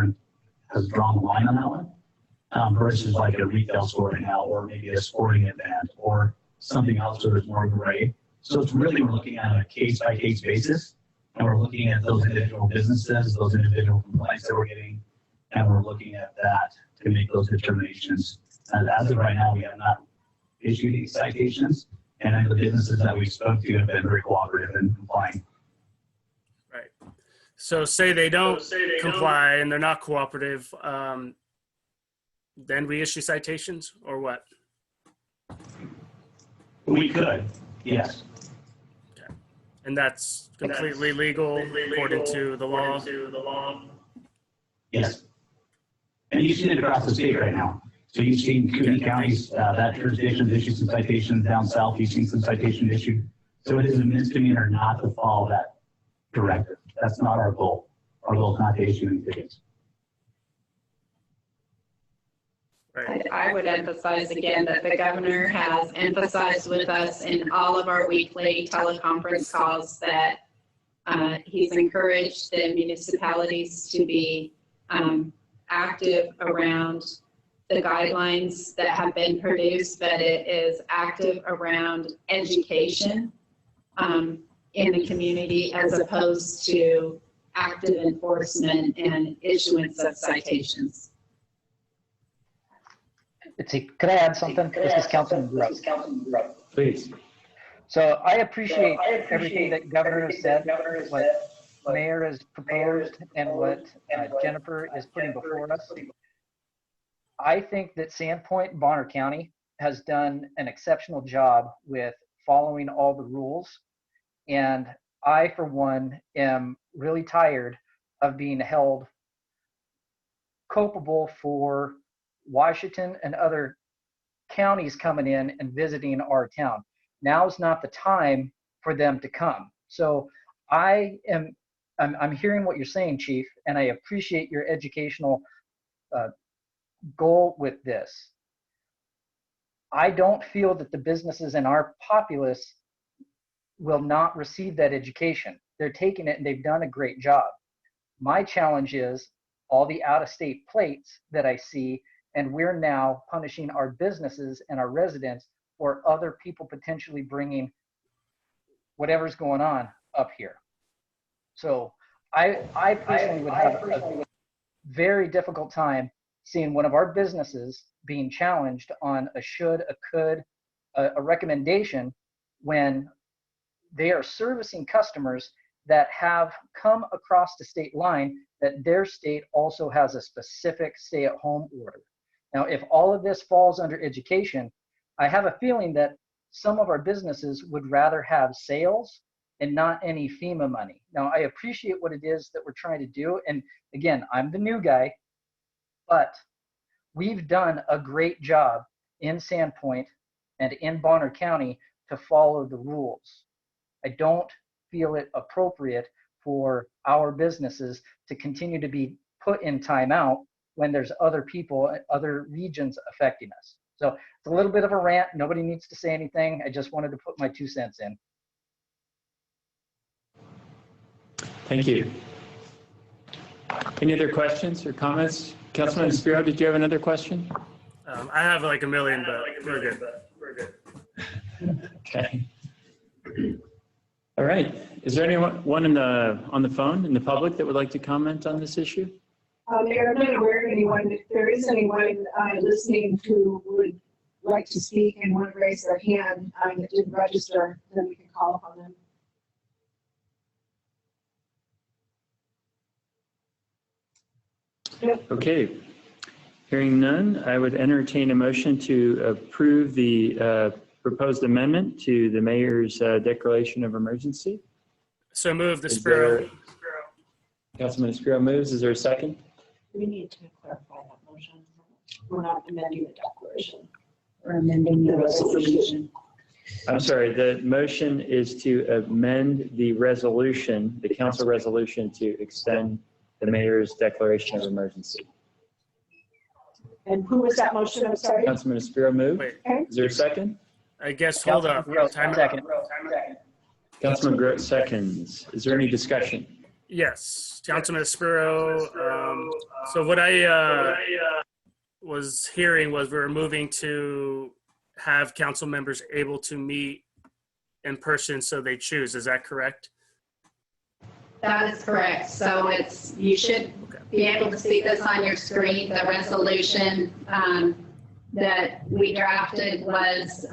has drawn the line on that one, versus like a retail store right now, or maybe a sporting event, or something else where there's more gray. So it's really, we're looking at a case by case basis, and we're looking at those individual businesses, those individual complaints that we're getting, and we're looking at that to make those determinations. And as of right now, we have not issued any citations, and the businesses that we spoke to have been very cooperative and complying. Right. So say they don't comply and they're not cooperative, then we issue citations or what? We could, yes. Okay. And that's completely legal according to the law? Yes. And you've seen it across the state right now. So you've seen community counties, that jurisdiction's issued some citations down south. You've seen some citations issued. So it is a misdemeanor not to follow that directive. That's not our goal. Our goal is not to issue any tickets. Right. I would emphasize again that the governor has emphasized with us in all of our weekly teleconference calls that he's encouraged the municipalities to be active around the guidelines that have been produced, but it is active around education in the community as opposed to active enforcement and issuance of citations. Could I add something? This is Councilman Gross. Please. So I appreciate everything that Governor has said, what Mayor has proposed, and what Jennifer is putting before us. I think that Sandpoint and Bonner County has done an exceptional job with following all the rules. And I, for one, am really tired of being held culpable for Washington and other counties coming in and visiting our town. Now's not the time for them to come. So I'm hearing what you're saying, Chief, and I appreciate your educational goal with this. I don't feel that the businesses in our populace will not receive that education. They're taking it and they've done a great job. My challenge is all the out-of-state plates that I see, and we're now punishing our businesses and our residents or other people potentially bringing whatever's going on up here. So I personally would have a very difficult time seeing one of our businesses being challenged on a should, a could, a recommendation when they are servicing customers that have come across the state line that their state also has a specific stay-at-home order. Now, if all of this falls under education, I have a feeling that some of our businesses would rather have sales and not any FEMA money. Now, I appreciate what it is that we're trying to do. And again, I'm the new guy, but we've done a great job in Sandpoint and in Bonner County to follow the rules. I don't feel it appropriate for our businesses to continue to be put in timeout when there's other people, other regions affecting us. So it's a little bit of a rant. Nobody needs to say anything. I just wanted to put my 2 cents in. Thank you. Any other questions or comments? Councilman Spiro, did you have another question? I have like a million, but we're good. Okay. All right. Is there anyone on the phone in the public that would like to comment on this issue? Mayor, I'm not aware of anyone. If there is anyone listening who would like to speak and want to raise their hand that didn't register, then we can call upon them. Yep. Okay. Hearing none, I would entertain a motion to approve the proposed amendment to the mayor's declaration of emergency. So move the Is Spiro. there- Councilman Spiro moves. Is there a second? We need to clarify that motion. We're not amending the declaration. We're amending the resolution. I'm sorry, the motion is to amend the resolution, the council resolution, to extend the mayor's declaration of emergency. And who was that motion? I'm sorry. Councilman Spiro moved. Wait, Is there a second? I guess, hold up. Time Second. Councilman Gross seconds. Is there any discussion? Yes, Councilman Spiro. So what I was hearing was we were moving to have council members able to meet in person, so they choose. Is that correct? That is correct. So you should be able to see this on your screen. The resolution that we drafted was,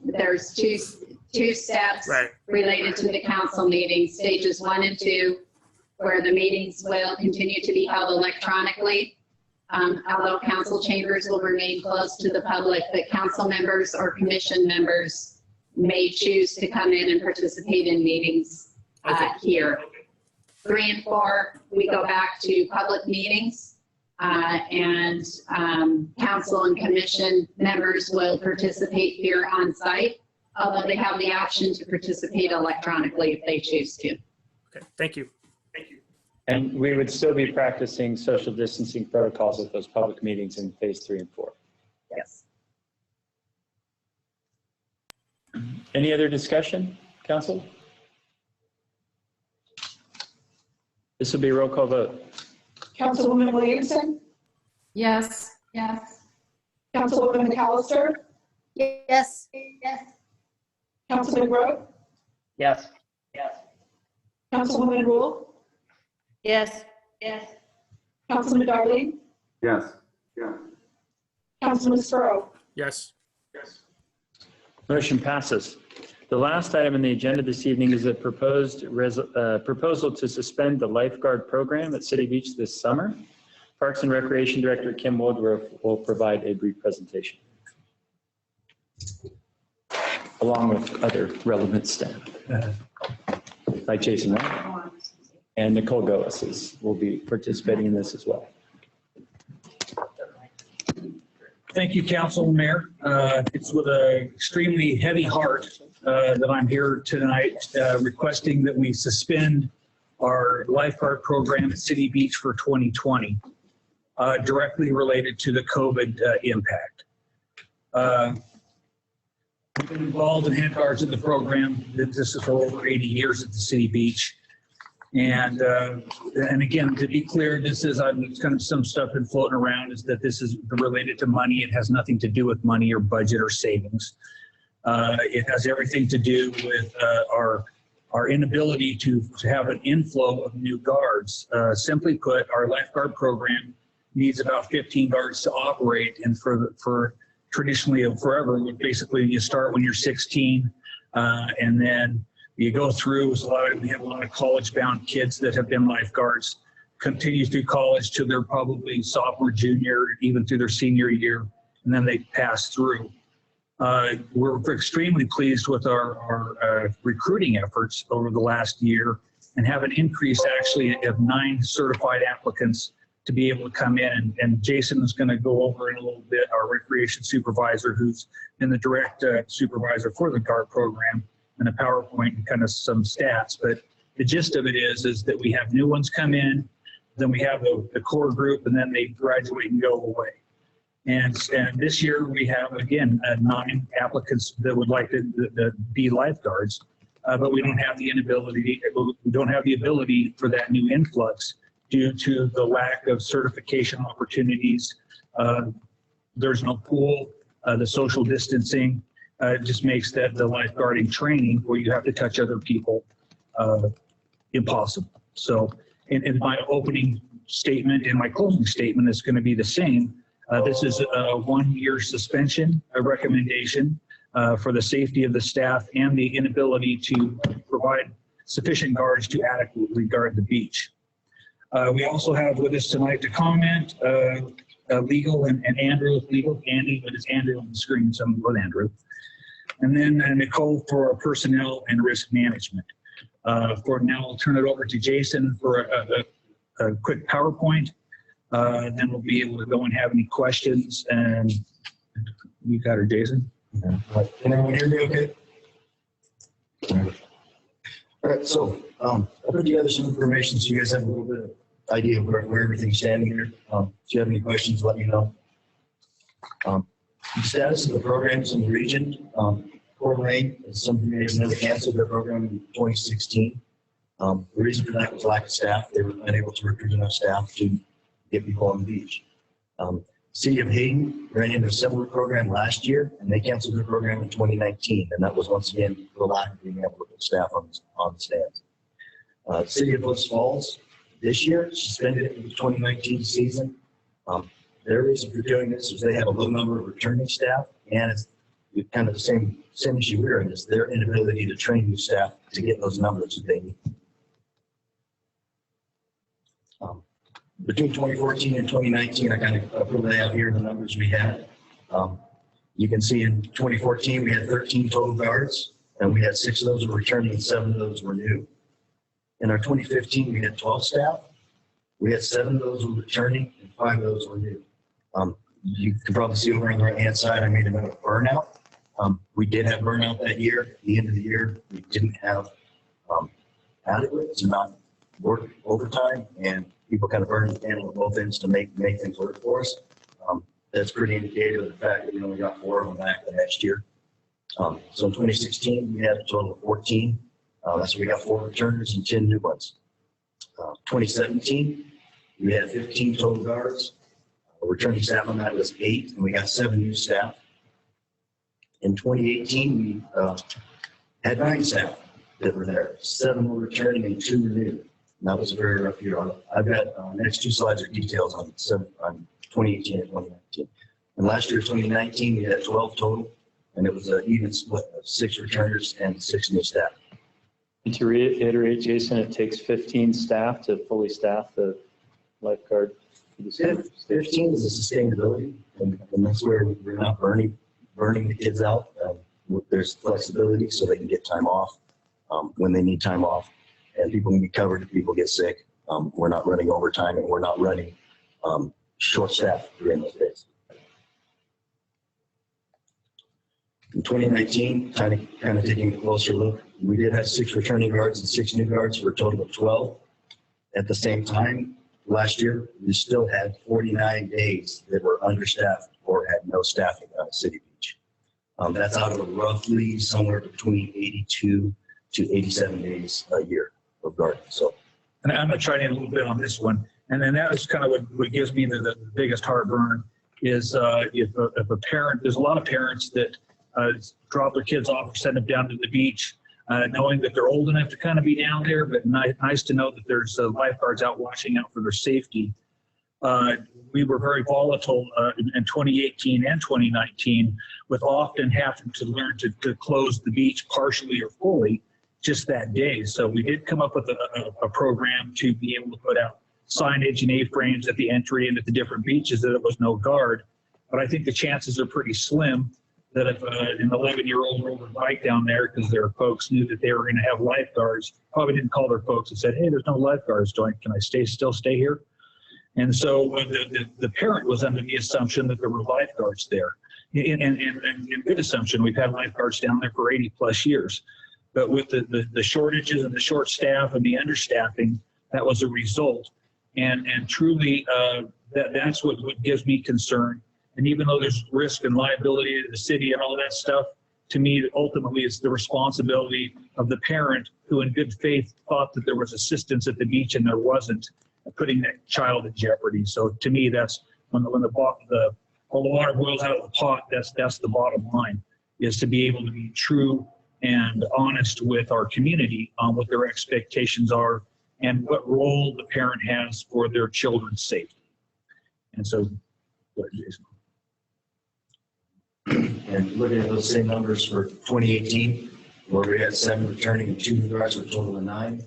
there's two steps related to the council meetings, stages 1 and 2, where the meetings will continue to be held electronically. Although council chambers will remain closed to the public, but council members or commission members may choose to come in and participate in meetings here. 3 and 4, we go back to public meetings, and council and commission members will participate here on site, although they have the option to participate electronically if they choose to. Okay, thank you. And we would still be practicing social distancing protocols at those public meetings in phase 3 and 4. Yes. Any other discussion, council? This will be a roll call vote. Councilwoman Williamson, Yes. Yes. Councilwoman McAllister, Yes. Councilman Grote, Yes. Councilwoman Rule, Yes. Councilman Darling, Yes. Councilman Spiro. Yes. Motion passes. The last item on the agenda this evening is a proposal to suspend the lifeguard program at City Beach this summer. Parks and Recreation Director Kim Woodruff will provide a brief presentation, along with other relevant staff, like Jason Wright and Nicole Goas will be participating in this as well. Thank you, Council and Mayor. It's with an extremely heavy heart that I'm here tonight requesting that we suspend our lifeguard program at City Beach for 2020, directly related to the COVID impact. We've been involved in hand guards in the program. This is for over 80 years at the City Beach. And again, to be clear, this is kind of some stuff been floating around is that this is related to money. It has nothing to do with money or budget or savings. It has everything to do with our inability to have an inflow of new guards. Simply put, our lifeguard program needs about 15 guards to operate, and for traditionally forever, basically you start when you're 16, and then You go through, we have a lot of college-bound kids that have been lifeguards, continue through college to their probably sophomore, junior, even through their senior year, and then they pass through. We're extremely pleased with our recruiting efforts over the last year and have an increase actually of 9 certified applicants to be able to come in. And Jason is going to go over in a little bit, our recreation supervisor, who's been the direct supervisor for the GARD program, and a PowerPoint and kind of some stats. But the gist of it is that we have new ones come in, then we have the core group, and then they graduate and go away. And this year we have, again, 9 applicants that would like to be lifeguards, but we don't have the ability for that new influx due to the lack of certification opportunities. There's no pool, the social distancing just makes that the lifeguarding training where you have to touch other people impossible. So in my opening statement and my closing statement is going to be the same. This is a 1-year suspension, a recommendation for the safety of the staff and the inability to provide sufficient guards to adequately guard the beach. We also have with us tonight to comment legal and Andrew, legal, Andy, but it's Andrew on the screen, so I'm with Andrew. And then Nicole for our personnel and risk management. For now, I'll turn it over to Jason for a quick PowerPoint. Then we'll be able to go and have any questions. And you got her, Jason. Yeah. Can everyone hear me okay? All right, so I put together some information so you guys have a little bit of idea of where everything's standing here. If you have any questions, let me know. The status of the programs in the region. Fort Wayne, as some of you may have known, canceled their program in 2016. The reason for that was lack of staff. They were unable to recruit enough staff to get people on the beach. City of Hayden ran into a similar program last year, and they canceled their program in 2019, and that was once again for lack of being able to put staff on the stands. City of Woods Falls this year suspended it for the 2019 season. Their reason for doing this is they have a low number of returning staff, and it's kind of the same issue we're in, is their inability to train new staff to get those numbers that they need. Between 2014 and 2019, I kind of put that out here, the numbers we had. You can see in 2014, we had 13 total guards, and we had 6 of those were returning and 7 of those were new. In our 2015, we had 12 staff. We had 7 of those were returning and 5 of those were new. You can probably see over on the right-hand side, I made a note of burnout. We did have burnout that year. At the end of the year, we didn't have adequate to not work overtime, and people kind of burned the candle at both ends to make things work for us. That's pretty indicative of the fact that we only got 4 of them back the next year. So in 2016, we had a total of 14. That's where we got 4 returners and 10 new ones. 2017, we had 15 total guards. Returning staff on that was 8, and we got 7 new staff. In 2018, we had 9 staff that were there. 7 were returning and 2 were new. And that was a very rough year. I've got next 2 slides are details on 2018 and 2019. And last year, 2019, we had 12 total, and it was an even split of 6 returners and 6 new staff. To reiterate, Jason, it takes 15 staff to fully staff the lifeguard. 15 is the sustainability, and that's where we're not burning the kids out. There's flexibility so they can get time off when they need time off, and people can be covered if people get sick. We're not running overtime, and we're not running short staff during those days. In 2019, kind of taking a closer look, we did have 6 returning guards and 6 new guards for a total of 12. At the same time, last year, we still had 49 days that were understaffed or had no staffing on the city beach. That's out of roughly somewhere between 82 to 87 days a year of guarding. So, and I'm going to try to add a little bit on this one. And then that is kind of what gives me the biggest heartburn is if a parent, there's a lot of parents that drop their kids off or send them down to the beach, knowing that they're old enough to kind of be down there, but nice to know that there's lifeguards out watching out for their safety. We were very volatile in 2018 and 2019, with often having to learn to close the beach partially or fully just that day. So we did come up with a program to be able to put out signage and A-frames at the entry and at the different beaches that it was no guard. But I think the chances are pretty slim that if an 11-year-old rode a bike down there because their folks knew that they were going to have lifeguards, probably didn't call their folks and said, hey, there's no lifeguards, can I still stay here? And so the parent was under the assumption that there were lifeguards there. And good assumption, we've had lifeguards down there for 80 plus years. But with the shortages and the short staff and the understaffing, that was a result. And truly, that's what gives me concern. And even though there's risk and liability to the city and all that stuff, to me, ultimately, it's the responsibility of the parent who in good faith thought that there was assistance at the beach and there wasn't, putting that child in jeopardy. So to me, that's when the water boils out of the pot, that's the bottom line, is to be able to be true and honest with our community on what their expectations are and what role the parent has for their children's safety. And so, go ahead, Jason. And looking at those same numbers for 2018, where we had 7 returning and 2 new guards, for a total of 9.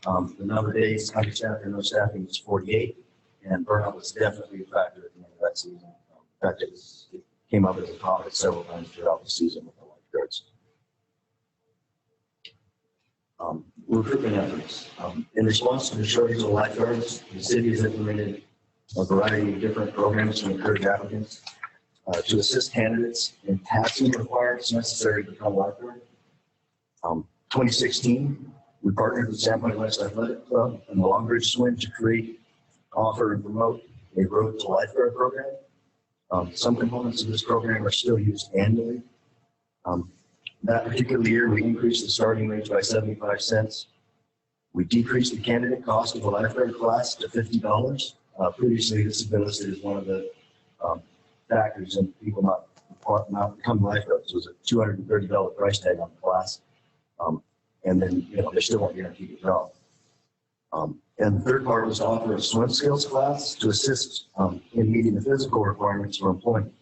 The number of days understaffed or no staffing was 48, and burnout was definitely a factor at the end of that season. In fact, it came up as a topic several times throughout the season with the lifeguards. Recruitment efforts. In response to the shortage of lifeguards, the city has implemented a variety of different programs to encourage applicants to assist candidates in passing requirements necessary to become a lifeguard. 2016, we partnered with Sandpoint West Athletic Club and the Long Bridge Swim to create, offer, and promote a Road to Lifeguard program. Some components of this program are still used annually. That particular year, we increased the starting wage by 75 cents. We decreased the candidate cost of the lifeguard class to $50. Previously, this has been listed as one of the factors in people not becoming lifeguards. It was a $230 price tag on the class. And then, they still won't guarantee a job. And the third part was to offer a swim skills class to assist in meeting the physical requirements for employment.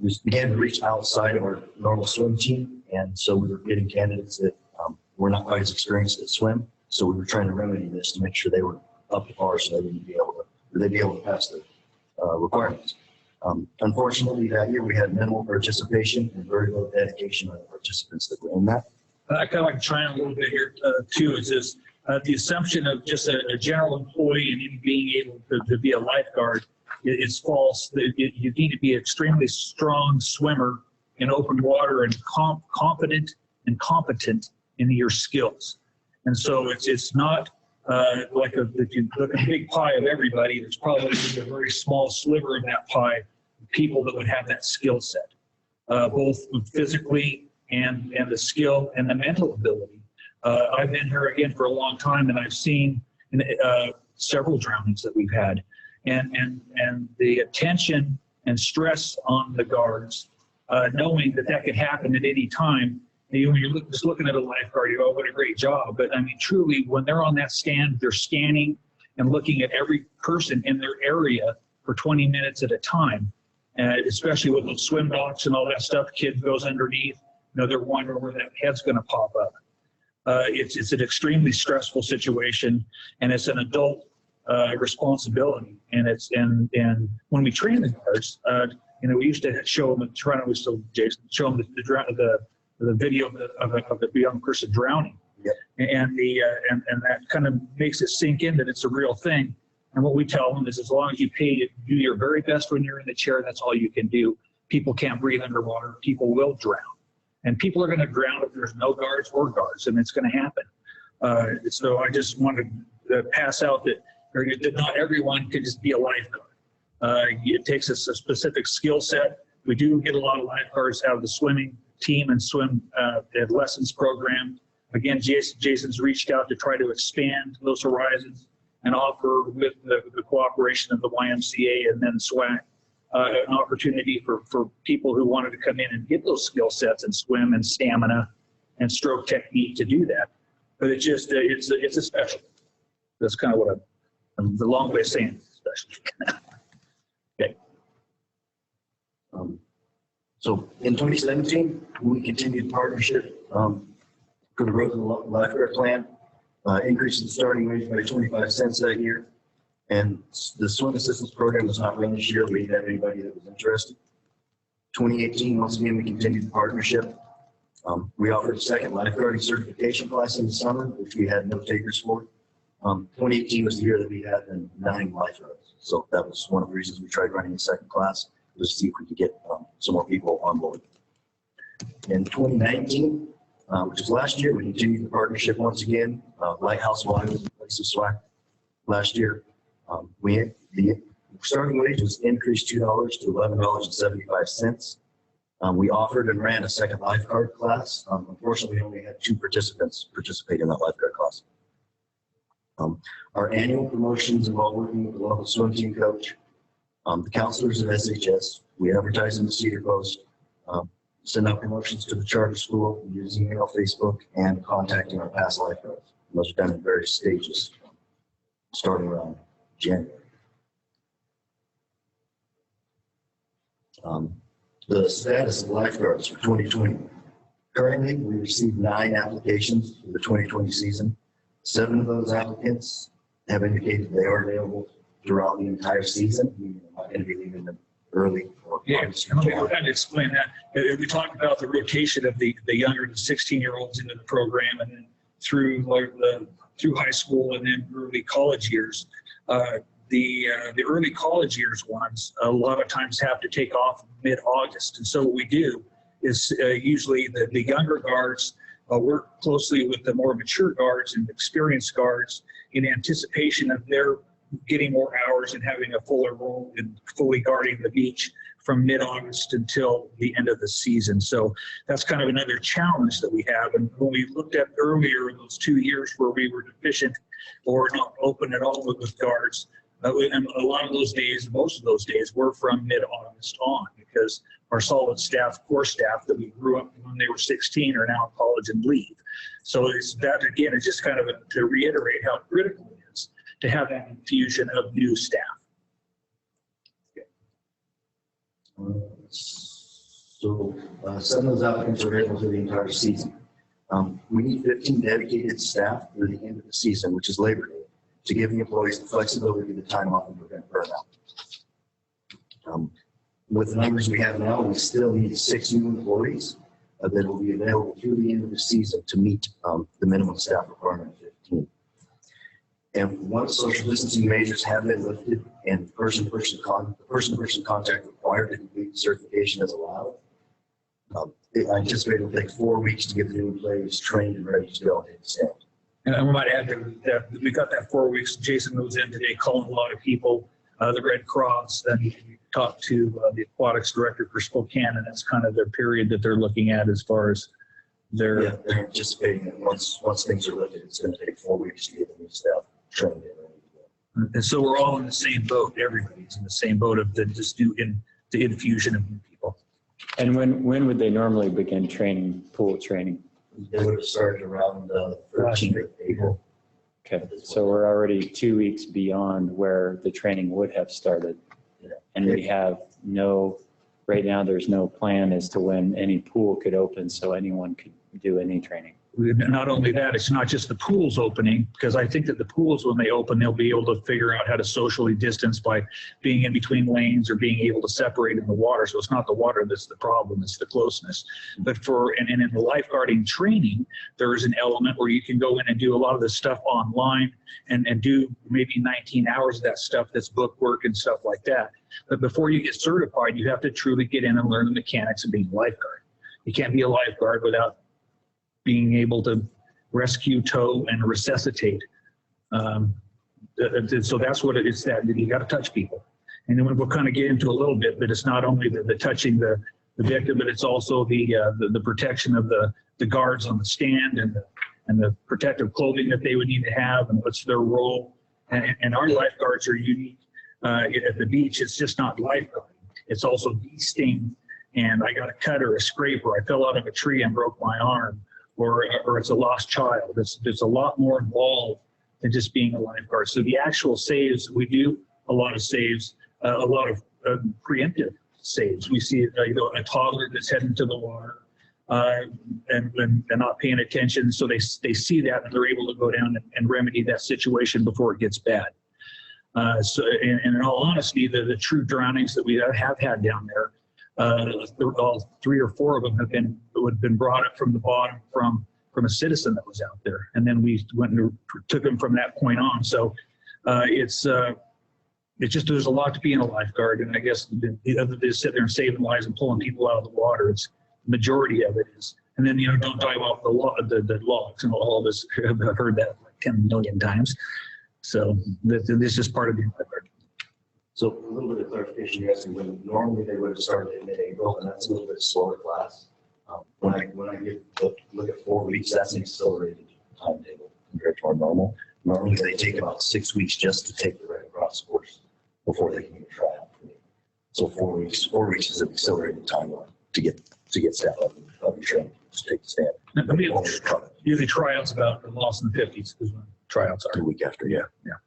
We began to reach outside of our normal swim team, and so we were getting candidates that were not quite as experienced at swim. So we were trying to remedy this to make sure they were up to par, so they'd be able to pass the requirements. Unfortunately, that year we had minimal participation and very little dedication of the participants that were in that. I kind of like to try on a little bit here too. Is this the assumption of just a general employee and him being able to be a lifeguard is false. You need to be an extremely strong swimmer in open water and confident and competent in your skills. And so it's not like if you look at a big pie of everybody, there's probably a very small sliver of that pie of people that would have that skill set, both physically and the skill and the mental ability. I've been here again for a long time, and I've seen several drownings that we've had. And the attention and stress on the guards, knowing that could happen at any time. When you're just looking at a lifeguard, you go, oh, what a great job. But I mean, truly, when they're on that stand, they're scanning and looking at every person in their area for 20 minutes at a time, especially with the swim docks and all that stuff. Kid goes underneath, they're wondering where that head's going to pop up. It's an extremely stressful situation, and it's an adult responsibility. And when we train the guards, we used to show them, Toronto was still Jason, show them the video of the young person drowning. Yep. And that kind of makes it sink in that it's a real thing. And what we tell them is, as long as you do your very best when you're in the chair, that's all you can do. People can't breathe underwater. People will drown. And people are going to drown if there's no guards or guards, and it's going to happen. So I just wanted to pass out that not everyone can just be a lifeguard. It takes us a specific skill set. We do get a lot of lifeguards out of the swimming team and swim lessons program. Again, Jason's reached out to try to expand those horizons and offer, with the cooperation of the YMCA and then SWAC, an opportunity for people who wanted to come in and get those skill sets and swim and stamina and stroke technique to do that. But it's a special. That's kind of what the long way of saying special. Okay. So in 2017, we continued partnership For the road to the lifeguard plan, increase the starting wage by 25 cents that year. And the swim assistance program was not run this year. We didn't have anybody that was interested. 2018, once again, we continued the partnership. We offered a second lifeguarding certification class in the summer, which we had no takers for. 2018 was the year that we had 9 lifeguards. So that was one of the reasons we tried running a second class, was to see if we could get some more people on board. In 2019, which was last year, we continued the partnership once again. Lighthouse Wine was in place of SWAC last year. The starting wage was increased $2 to $11.75. We offered and ran a second lifeguard class. Unfortunately, we only had 2 participants participate in that lifeguard class. Our annual promotions involve working with the local swim team coach, the counselors at SHS. We advertise in the Cedar Post, send out promotions to the charter school, use email, Facebook, and contacting our past lifeguards. Those are done in various stages, starting around January. The status of lifeguards for 2020. Currently, we received 9 applications for the 2020 season. 7 of those applicants have indicated they are available throughout the entire season. We're not going to be leaving them early. Yeah, let me go ahead and explain that. We talked about the rotation of the younger than 16-year-olds into the program, and then through high school and then early college years. The early college years ones a lot of times have to take off mid-August, and so what we do is usually the younger guards work closely with the more mature guards and experienced guards in anticipation of their getting more hours and having a fuller role in fully guarding the beach from mid-August until the end of the season. So that's kind of another challenge that we have. And when we looked at earlier those 2 years where we were deficient or not open at all with guards, and a lot of those days, most of those days were from mid-August on, because our solid staff, core staff that we grew up when they were 16 are now in college and leave. So it's that, again, it's just kind of to reiterate how critical it is to have that infusion of new staff. So some of those applicants are available for the entire season. We need 15 dedicated staff through the end of the season, which is Labor Day, to give the employees the flexibility, the time off, and prevent burnout. With the numbers we have now, we still need 6 new employees that will be available through the end of the season to meet the minimum staff requirement of 15. And once social distancing measures have been lifted and person-to-person contact required to complete the certification is allowed, I anticipate it will take 4 weeks to get the new employees trained and ready to go and hit the stand. And we might add that we got that 4 weeks. Jason moves in today, calling a lot of people, the Red Cross, then we talked to the aquatics director for Spokane, and that's kind of their period that they're looking at as far as their. Yeah, they're anticipating that once things are lifted, it's going to take 4 weeks to get the new staff trained and ready to go. And so we're all in the same boat. Everybody's in the same boat of the infusion of new people. And when would they normally begin training, pool training? They would have started around 13th of April. Okay, so we're already 2 weeks beyond where the training would have started. Yeah. And we have right now there's no plan as to when any pool could open so anyone could do any training. Not only that, it's not just the pools opening, because I think that the pools, when they open, they'll be able to figure out how to socially distance by being in between lanes or being able to separate in the water. So it's not the water that's the problem, it's the closeness. But and in the lifeguarding training, there is an element where you can go in and do a lot of this stuff online and do maybe 19 hours of that stuff that's book work and stuff like that. But before you get certified, you have to truly get in and learn the mechanics of being a lifeguard. You can't be a lifeguard without being able to rescue, tow, and resuscitate. So that's what it is, that you got to touch people. And then we'll kind of get into a little bit, but it's not only the touching the victim, but it's also the protection of the guards on the stand and the protective clothing that they would need to have and what's their role. And our lifeguards are unique at the beach. It's just not lifeguarding. It's also de-sting, and I got a cut or a scrape, or I fell out of a tree and broke my arm, or it's a lost child. There's a lot more involved than just being a lifeguard. So the actual saves, we do a lot of saves, a lot of preemptive saves. We see a toddler that's heading to the water. and not paying attention. So they see that and they're able to go down and remedy that situation before it gets bad. So in all honesty, the true drownings that we have had down there, all 3 or 4 of them have been brought up from the bottom from a citizen that was out there, and then we went and took them from that point on. So it's just, there's a lot to being a lifeguard, and I guess the other than sit there and saving lives and pulling people out of the water, it's the majority of it is. And then, you know, don't dive off the logs and all this. I've heard that like 10 million times. So this is part of the lifeguard. So a little bit of clarification, you're asking when normally they would have started in mid-April, and that's a little bit slower class. When I look at 4 weeks, that's an accelerated timetable compared to our normal. Normally they take about 6 weeks just to take the Red Cross course before they can get trial. So 4 weeks is an accelerated timeline to get staff up and trained to take the stand. I mean, usually tryouts about the loss in the 50s is when tryouts are. The week after, yeah. Yeah.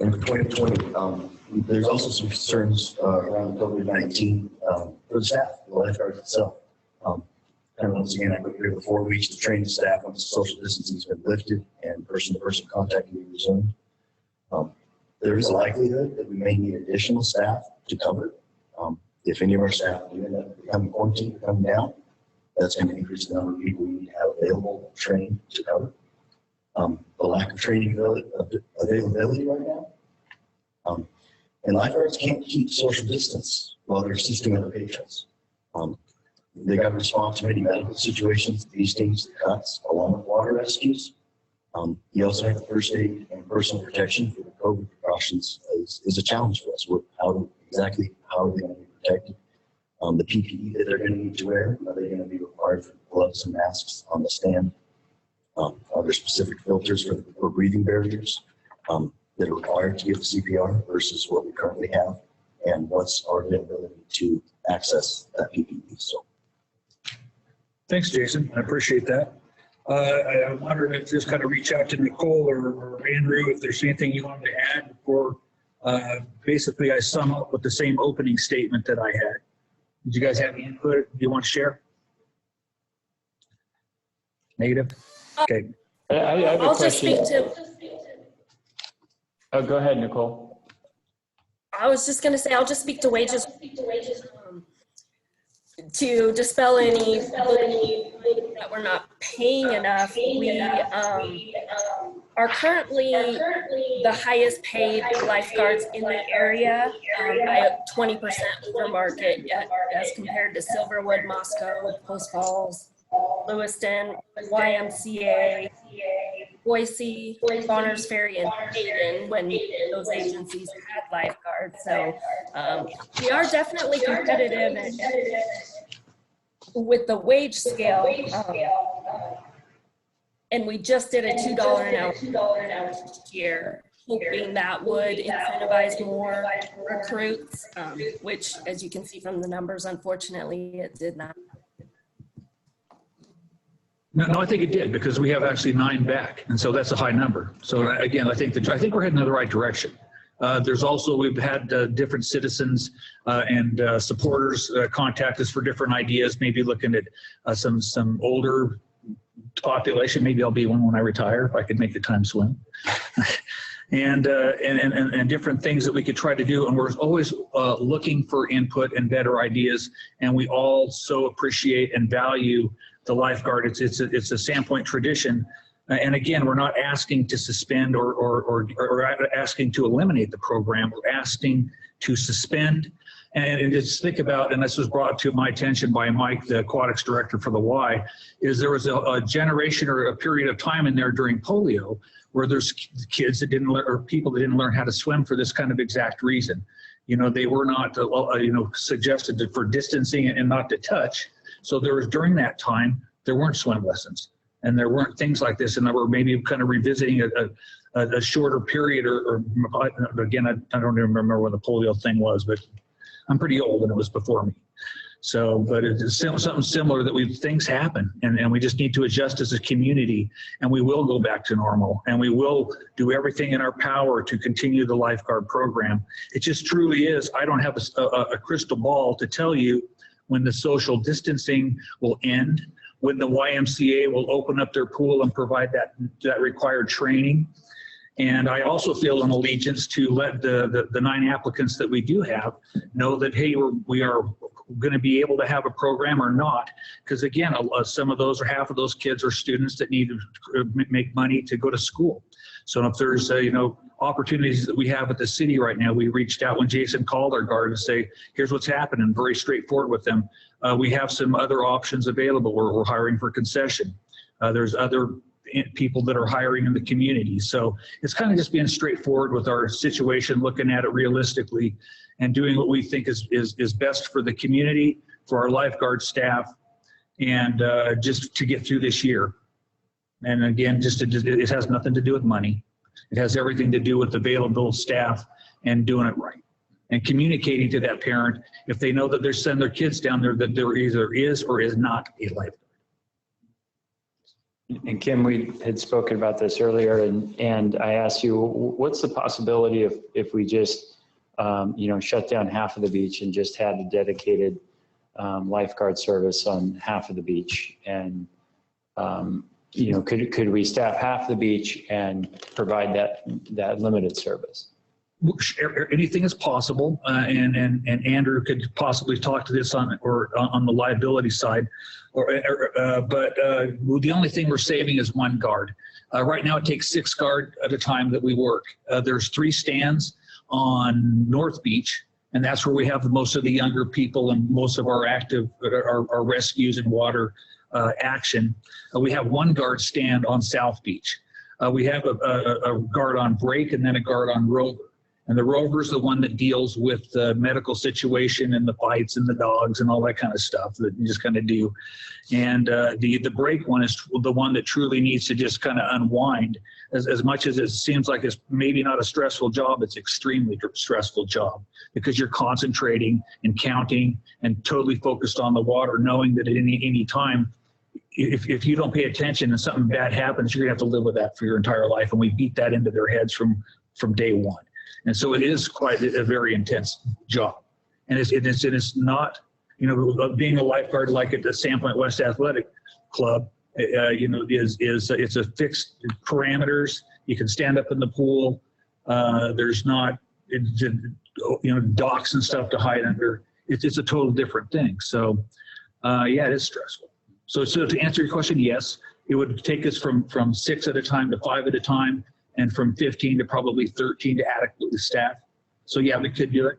And for 2020, there's also some concerns around COVID-19 for the staff, the lifeguards itself. And once again, I put here the 4 weeks to train the staff once the social distancing has been lifted and person-to-person contact can be resumed. There is a likelihood that we may need additional staff to cover. If any of our staff do end up becoming quarantined or coming down, that's going to increase the number of people we need to have available, trained to cover. The lack of training availability right now. And lifeguards can't keep social distance while they're assisting other patrons. They got to respond to many medical situations, these things, cuts, along with water rescues. You also have the first aid and personal protection for the COVID precautions is a challenge for us. Exactly how are they going to be protected? The PPE that they're going to need to wear, are they going to be required for gloves and masks on the stand? Are there specific filters for breathing barriers that are required to give the CPR versus what we currently have? And what's our availability to access that PPE? So, thanks, Jason. I appreciate that. I wondered if just kind of reach out to Nicole or Andrew if there's anything you wanted to add before. Basically, I sum up with the same opening statement that I had. Did you guys have any input you want to share? Negative? Okay. I have a I'll question. just speak to. Oh, go ahead, Nicole. I was just going to say, I'll just speak to wages to dispel any that we're not paying enough. We are currently the highest paid lifeguards in the area by 20% over market as compared to Silverwood, Moscow, Post Falls, Lewiston, YMCA, Boise, Bonners Ferry, and Hayden when those agencies had lifeguards. So we are definitely competitive with the wage scale. And we just did a $2 an hour this year, hoping that would incentivize more recruits, which, as you can see from the numbers, unfortunately, it did not. No, I think it did because we have actually 9 back, and so that's a high number. So again, I think we're heading in the right direction. There's also, we've had different citizens and supporters contact us for different ideas, maybe looking at some older population. Maybe I'll be one when I retire if I could make the time swim. and different things that we could try to do. And we're always looking for input and better ideas. And we all so appreciate and value the lifeguard. It's a Sandpoint tradition. And again, we're not asking to suspend or asking to eliminate the program. We're asking to suspend and just think about, and this was brought to my attention by Mike, the aquatics director for the Y, is there was a generation or a period of time in there during polio where there's kids that didn't learn, or people that didn't learn how to swim for this kind of exact reason. You know, they were not, suggested for distancing and not to touch. So there was, during that time, there weren't swim lessons and there weren't things like this. And they were maybe kind of revisiting a shorter period or again, I don't even remember when the polio thing was, but I'm pretty old and it was before me. So, but it's something similar that things happen, and we just need to adjust as a community, and we will go back to normal, and we will do everything in our power to continue the lifeguard program. It just truly is. I don't have a crystal ball to tell you when the social distancing will end, when the YMCA will open up their pool and provide that required training. And I also feel an allegiance to let the 9 applicants that we do have know that, hey, we are going to be able to have a program or not. Because again, some of those or half of those kids are students that need to make money to go to school. So if there's, opportunities that we have at the city right now, we reached out when Jason called our guard to say, here's what's happening, very straightforward with them. We have some other options available. We're hiring for concession. There's other people that are hiring in the community. So it's kind of just being straightforward with our situation, looking at it realistically and doing what we think is best for the community, for our lifeguard staff, and just to get through this year. And again, it has nothing to do with money. It has everything to do with available staff and doing it right. And communicating to that parent, if they know that they're sending their kids down there, that there either is or is not a lifeguard. And Kim, we had spoken about this earlier, and I asked you, what's the possibility if we just, shut down half of the beach and just had a dedicated lifeguard service on half of the beach? And, could we staff half the beach and provide that limited service? Anything is possible, and Andrew could possibly talk to this on the liability side, but the only thing we're saving is 1 guard. Right now it takes 6 guard at a time that we work. There's 3 stands on North Beach, and that's where we have most of the younger people and most of our our rescues and water action. We have 1 guard stand on South Beach. We have a guard on break and then a guard on rover. And the rover is the one that deals with the medical situation and the bites and the dogs and all that kind of stuff that you just kind of do. And the break one is the one that truly needs to just kind of unwind. As much as it seems like it's maybe not a stressful job, it's extremely stressful job because you're concentrating and counting and totally focused on the water, knowing that at any time, if you don't pay attention and something bad happens, you're gonna have to live with that for your entire life. And we beat that into their heads from day one. And so it is quite a very intense job. And it's not, being a lifeguard like at the Sandpoint West Athletic Club, it's a fixed parameters. You can stand up in the pool. There's not, docks and stuff to hide under. It's a total different thing. So it is stressful. So to answer your question, yes, it would take us from 6 at a time to 5 at a time, and from 15 to probably 13 to adequately staff. So yeah, we could do it.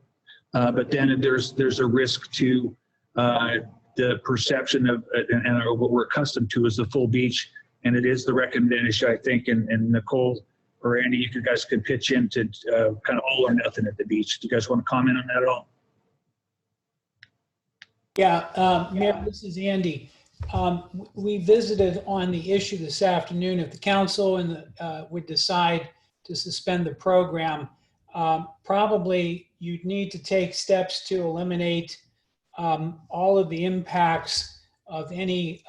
But then there's a risk to the perception of, and what we're accustomed to is the full beach. And it is the recommendation, I think, and Nicole or Andy, you guys could pitch in to kind of all or nothing at the beach. Do you guys want to comment on that at all? Yeah, Mayor, this is Andy. We visited on the issue this afternoon. If the council would decide to suspend the program, probably you'd need to take steps to eliminate all of the impacts of any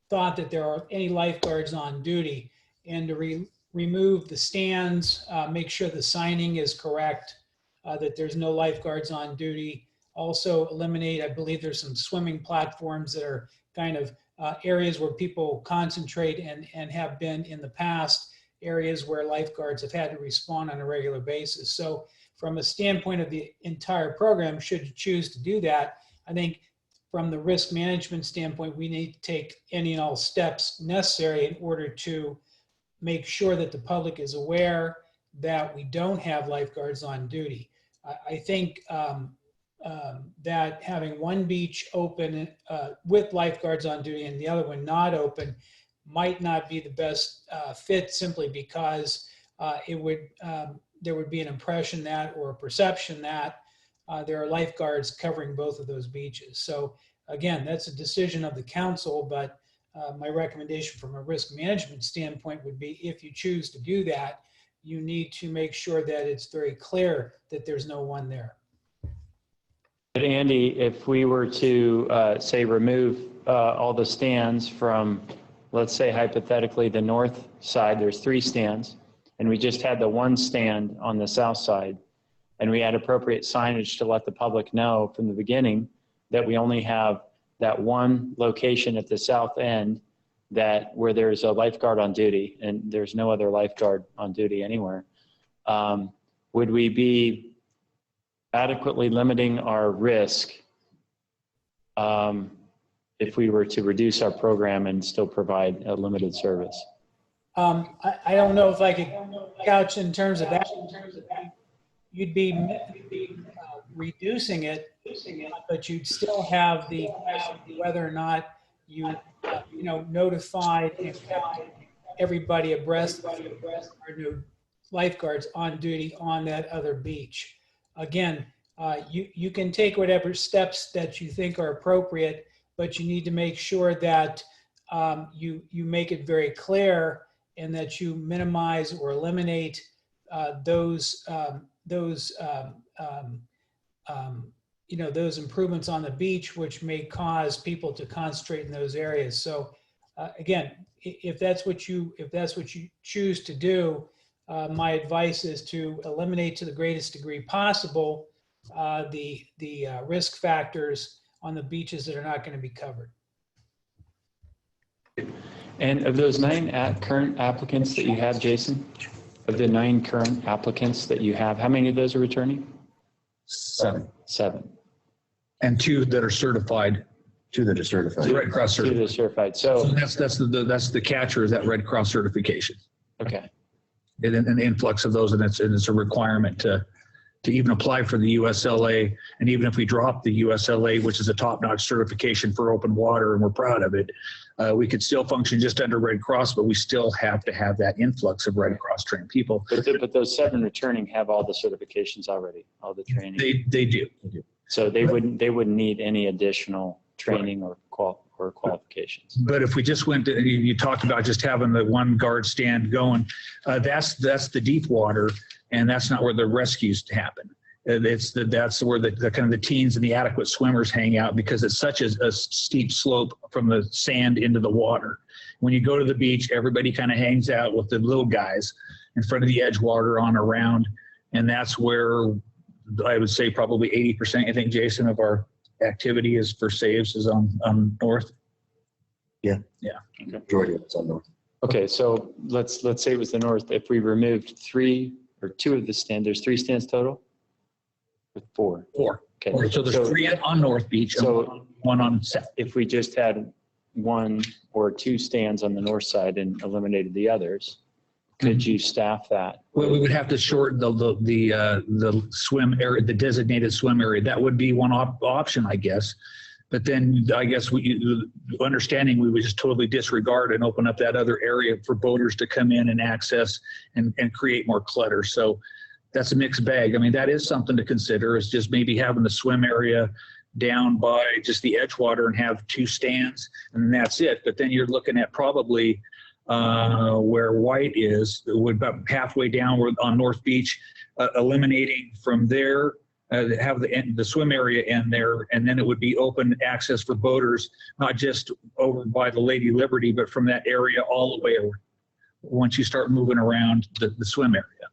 thought that there are any lifeguards on duty, and to remove the stands, make sure the signing is correct, that there's no lifeguards on duty. Also eliminate, I believe there's some swimming platforms that are kind of areas where people concentrate and have been in the past, areas where lifeguards have had to respond on a regular basis. So from a standpoint of the entire program, should you choose to do that, I think from the risk management standpoint, we need to take any and all steps necessary in order to make sure that the public is aware that we don't have lifeguards on duty. I think that having one beach open with lifeguards on duty and the other one not open might not be the best fit, simply because there would be an impression that, or a perception that, there are lifeguards covering both of those beaches. So again, that's a decision of the council, but my recommendation from a risk management standpoint would be, if you choose to do that, you need to make sure that it's very clear that there's no one there. But Andy, if we were to say remove all the stands from, let's say hypothetically, the north side, there's 3 stands, and we just had the 1 stand on the south side, and we had appropriate signage to let the public know from the beginning that we only have that 1 location at the south end where there's a lifeguard on duty, and there's no other lifeguard on duty anywhere. Would we be adequately limiting our risk if we were to reduce our program and still provide a limited service? I don't know if I could couch in terms of that. You'd be reducing it, but you'd still have the question of whether or not you notified and kept everybody abreast of our new lifeguards on duty on that other beach. Again, you can take whatever steps that you think are appropriate, but you need to make sure that you make it very clear and that you minimize or eliminate those improvements on the beach, which may cause people to concentrate in those areas. So again, if that's what you choose to do, my advice is to eliminate to the greatest degree possible the risk factors on the beaches that are not going to be covered. And of those 9 current applicants that you have, Jason, of the 9 current applicants that you have, how many of those are returning? 7. 7. And 2 that are certified. 2 that are certified. Red Cross 2 that are certified. So that's the catcher, is that Red Cross certification. Okay. And the influx of those, and it's a requirement to even apply for the USLA. And even if we drop the USLA, which is a top-notch certification for open water, and we're proud of it, we could still function just under Red Cross, but we still have to have that influx of Red Cross trained people. But those 7 returning have all the certifications already, all the training. They do. So they wouldn't need any additional training or qualifications. But if we just went to, you talked about just having the 1 guard stand going, that's the deep water, and that's not where the rescues happen. That's where the kind of the teens and the adequate swimmers hang out, because it's such a steep slope from the sand into the water. When you go to the beach, everybody kind of hangs out with the little guys in front of the edge water on around, and that's where I would say probably 80%, I think, Jason, of our activity is for saves is on north. Yeah. Okay. Majority of it's on north. Okay, so let's say it was the north. If we removed 3 or 2 of the stands, there's 3 stands total? With 4? 4. Okay. So there's 3 on North Beach, so and 1 on South. If we just had 1 or 2 stands on the north side and eliminated the others, could you staff that? Well, we would have to shorten the swim area, the designated swim area. That would be one option, I guess. But then I guess understanding we would just totally disregard and open up that other area for boaters to come in and access and create more clutter. So that's a mixed bag. I mean, that is something to consider, is just maybe having the swim area down by just the edge water and have 2 stands, and that's it. But then you're looking at probably where White is, about halfway down on North Beach, eliminating from there, have the swim area in there, and then it would be open access for boaters, not just over by the Lady Liberty, but from that area all the way over, once you start moving around the swim area.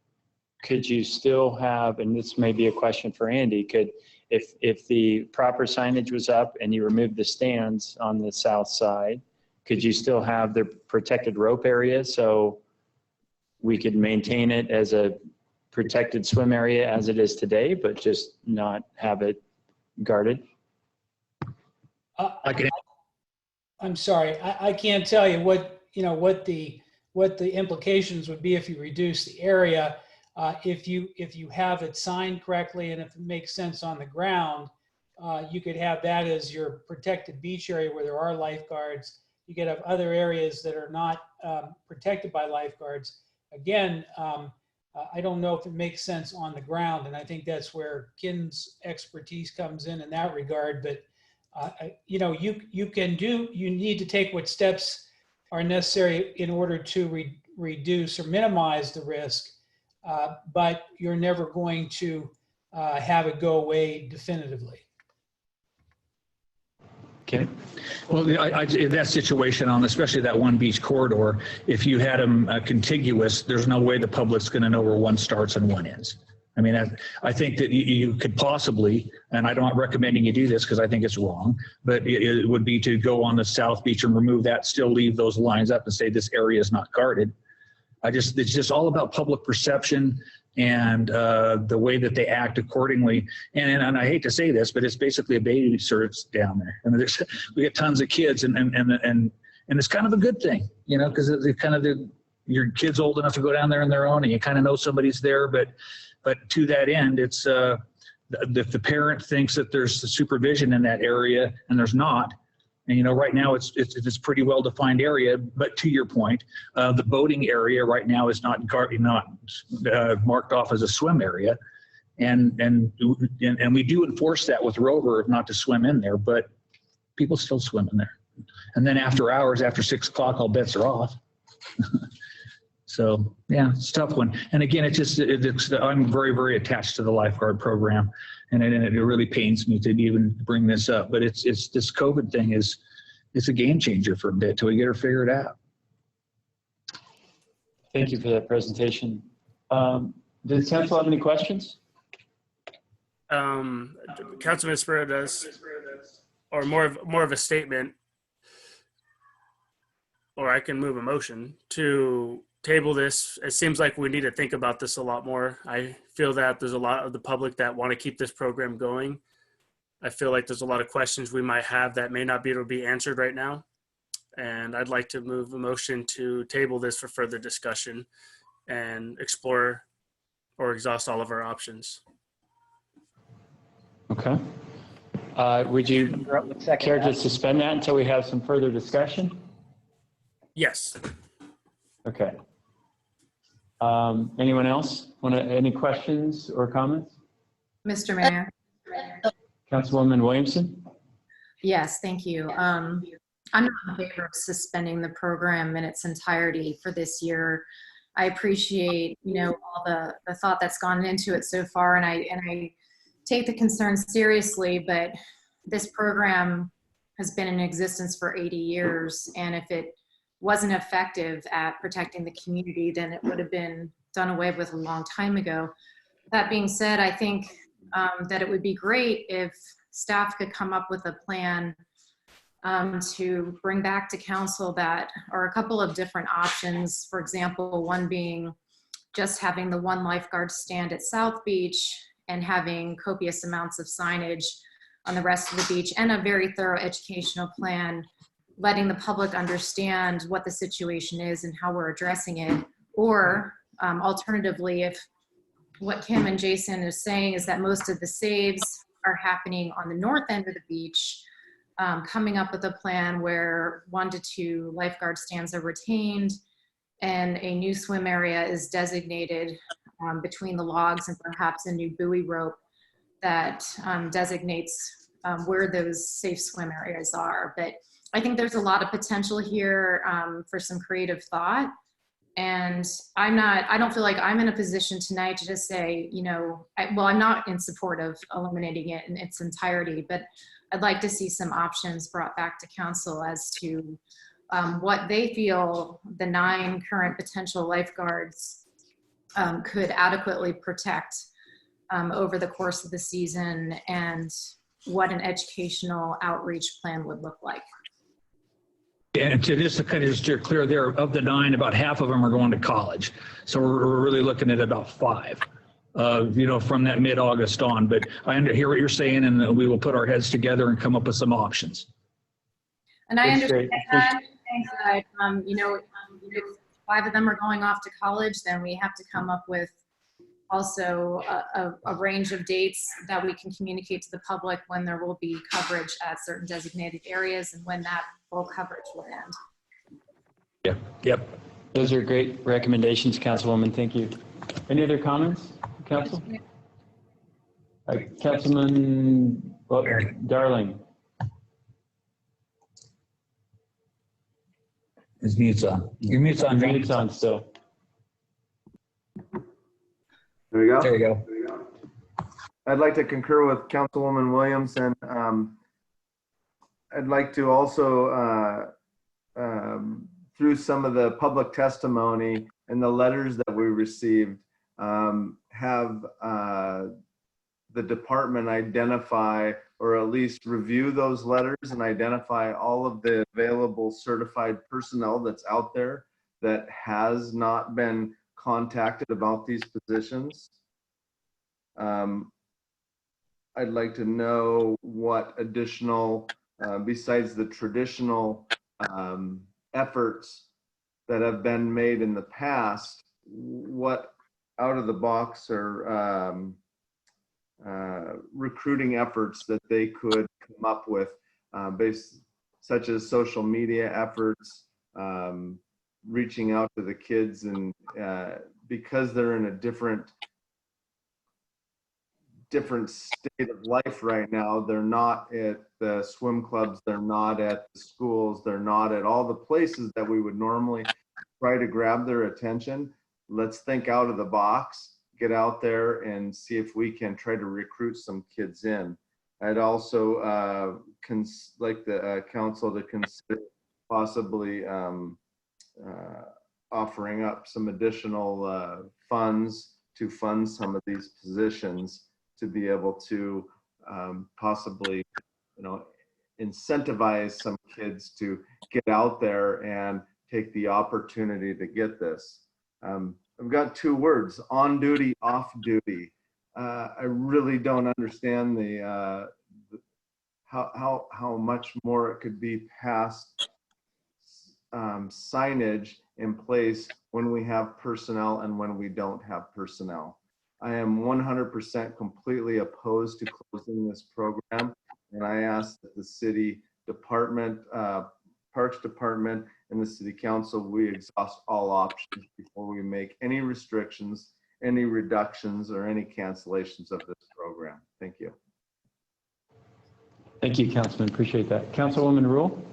Could you still have, and this may be a question for Andy, if the proper signage was up and you removed the stands on the south side, could you still have the protected rope area so we could maintain it as a protected swim area as it is today, but just not have it guarded? I'm sorry, I can't tell you what the implications would be if you reduce the area. If you have it signed correctly and if it makes sense on the ground, you could have that as your protected beach area where there are lifeguards. You could have other areas that are not protected by lifeguards. Again, I don't know if it makes sense on the ground, and I think that's where Ken's expertise comes in that regard. But you need to take what steps are necessary in order to reduce or minimize the risk. But you're never going to have it go away definitively. Okay. Well, in that situation, on especially that one beach corridor, if you had them contiguous, there's no way the public's going to know where one starts and one ends. I mean, I think that you could possibly, and I'm not recommending you do this because I think it's wrong, but it would be to go on the South Beach and remove that, still leave those lines up and say this area is not guarded. It's just all about public perception and the way that they act accordingly. And I hate to say this, but it's basically a baby search down there. I mean, we get tons of kids, and it's kind of a good thing, you know, because it's kind of your kid's old enough to go down there on their own, and you kind of know somebody's there. But to that end, it's if the parent thinks that there's supervision in that area and there's not. And, you know, right now it's a pretty well-defined area, but to your point, the boating area right now is not marked off as a swim area. And we do enforce that with Rover not to swim in there, but people still swim in there. And then after hours, after 6 o'clock, all bets are off. So yeah, it's a tough one. And again, I'm very, very attached to the lifeguard program, and it really pains me to even bring this up. But it's this COVID thing it's a game changer for a bit till we get her figured out. Thank you for that presentation. Does council have any questions? Councilman Spiro does, or more of a statement, or I can move a motion to table this. It seems like we need to think about this a lot more. I feel that there's a lot of the public that want to keep this program going. I feel like there's a lot of questions we might have that may not be able to be answered right now. And I'd like to move a motion to table this for further discussion and explore or exhaust all of our options. Okay. Would you care to suspend that until we have some further discussion? Yes. Okay. Anyone else any questions or comments? Mr. Mayor. Councilwoman Williamson? Yes, thank you. I'm not in favor of suspending the program in its entirety for this year. I appreciate, you know, all the thought that's gone into it so far, and I take the concerns seriously, but this program has been in existence for 80 years, and if it wasn't effective at protecting the community, then it would have been done away with a long time ago. That being said, I think that it would be great if staff could come up with a plan to bring back to council that are a couple of different options. For example, one being just having the one lifeguard stand at South Beach and having copious amounts of signage on the rest of the beach, and a very thorough educational plan letting the public understand what the situation is and how we're addressing it. Or alternatively, if what Kim and Jason is saying is that most of the saves are happening on the north end of the beach, coming up with a plan where 1 to 2 lifeguard stands are retained and a new swim area is designated between the logs, and perhaps a new buoy rope that designates where those safe swim areas are. But I think there's a lot of potential here for some creative thought. And I don't feel like I'm in a position tonight to just say, you know, I'm not in support of eliminating it in its entirety, but I'd like to see some options brought back to council as to what they feel the 9 current potential lifeguards could adequately protect over the course of the season, and what an educational outreach plan would look like. And to just kind of steer clear there, of the 9, about half of them are going to college. So we're really looking at about 5, you know, from that mid-August on. But I hear what you're saying, and we will put our heads together and come up with some options. And I understand that. You know, if 5 of them are going off to college, then we have to come up with also a range of dates that we can communicate to the public when there will be coverage at certain designated areas and when that full coverage will end. Yeah. Yep. Those are great recommendations, Councilwoman. Thank you. Any other comments, Council? Councilman Darling. His mute's on. Your mute's on. Your mute's on still. There we go. There you go. I'd like to concur with Councilwoman Williams, and I'd like to also, through some of the public testimony and the letters that we received, have the department identify, or at least review those letters and identify all of the available certified personnel that's out there that has not been contacted about these positions. I'd like to know what additional, besides the traditional efforts that have been made in the past, what out of the box or recruiting efforts that they could come up with, such as social media efforts, reaching out to the kids, and because they're in a different state of life right now. They're not at the swim clubs, they're not at the schools, they're not at all the places that we would normally try to grab their attention. Let's think out of the box, get out there and see if we can try to recruit some kids in. I'd also like the council to consider possibly offering up some additional funds to fund some of these positions, to be able to possibly, incentivize some kids to get out there and take the opportunity to get this. I've got two words: on duty, off duty. I really don't understand the how much more it could be past signage in place when we have personnel and when we don't have personnel. I am 100% completely opposed to closing this program, and I ask that the city department, Parks Department, and the city council, we exhaust all options before we make any restrictions, any reductions, or any cancellations of this program. Thank you. Thank you, Councilman. Appreciate that. Councilwoman Rule?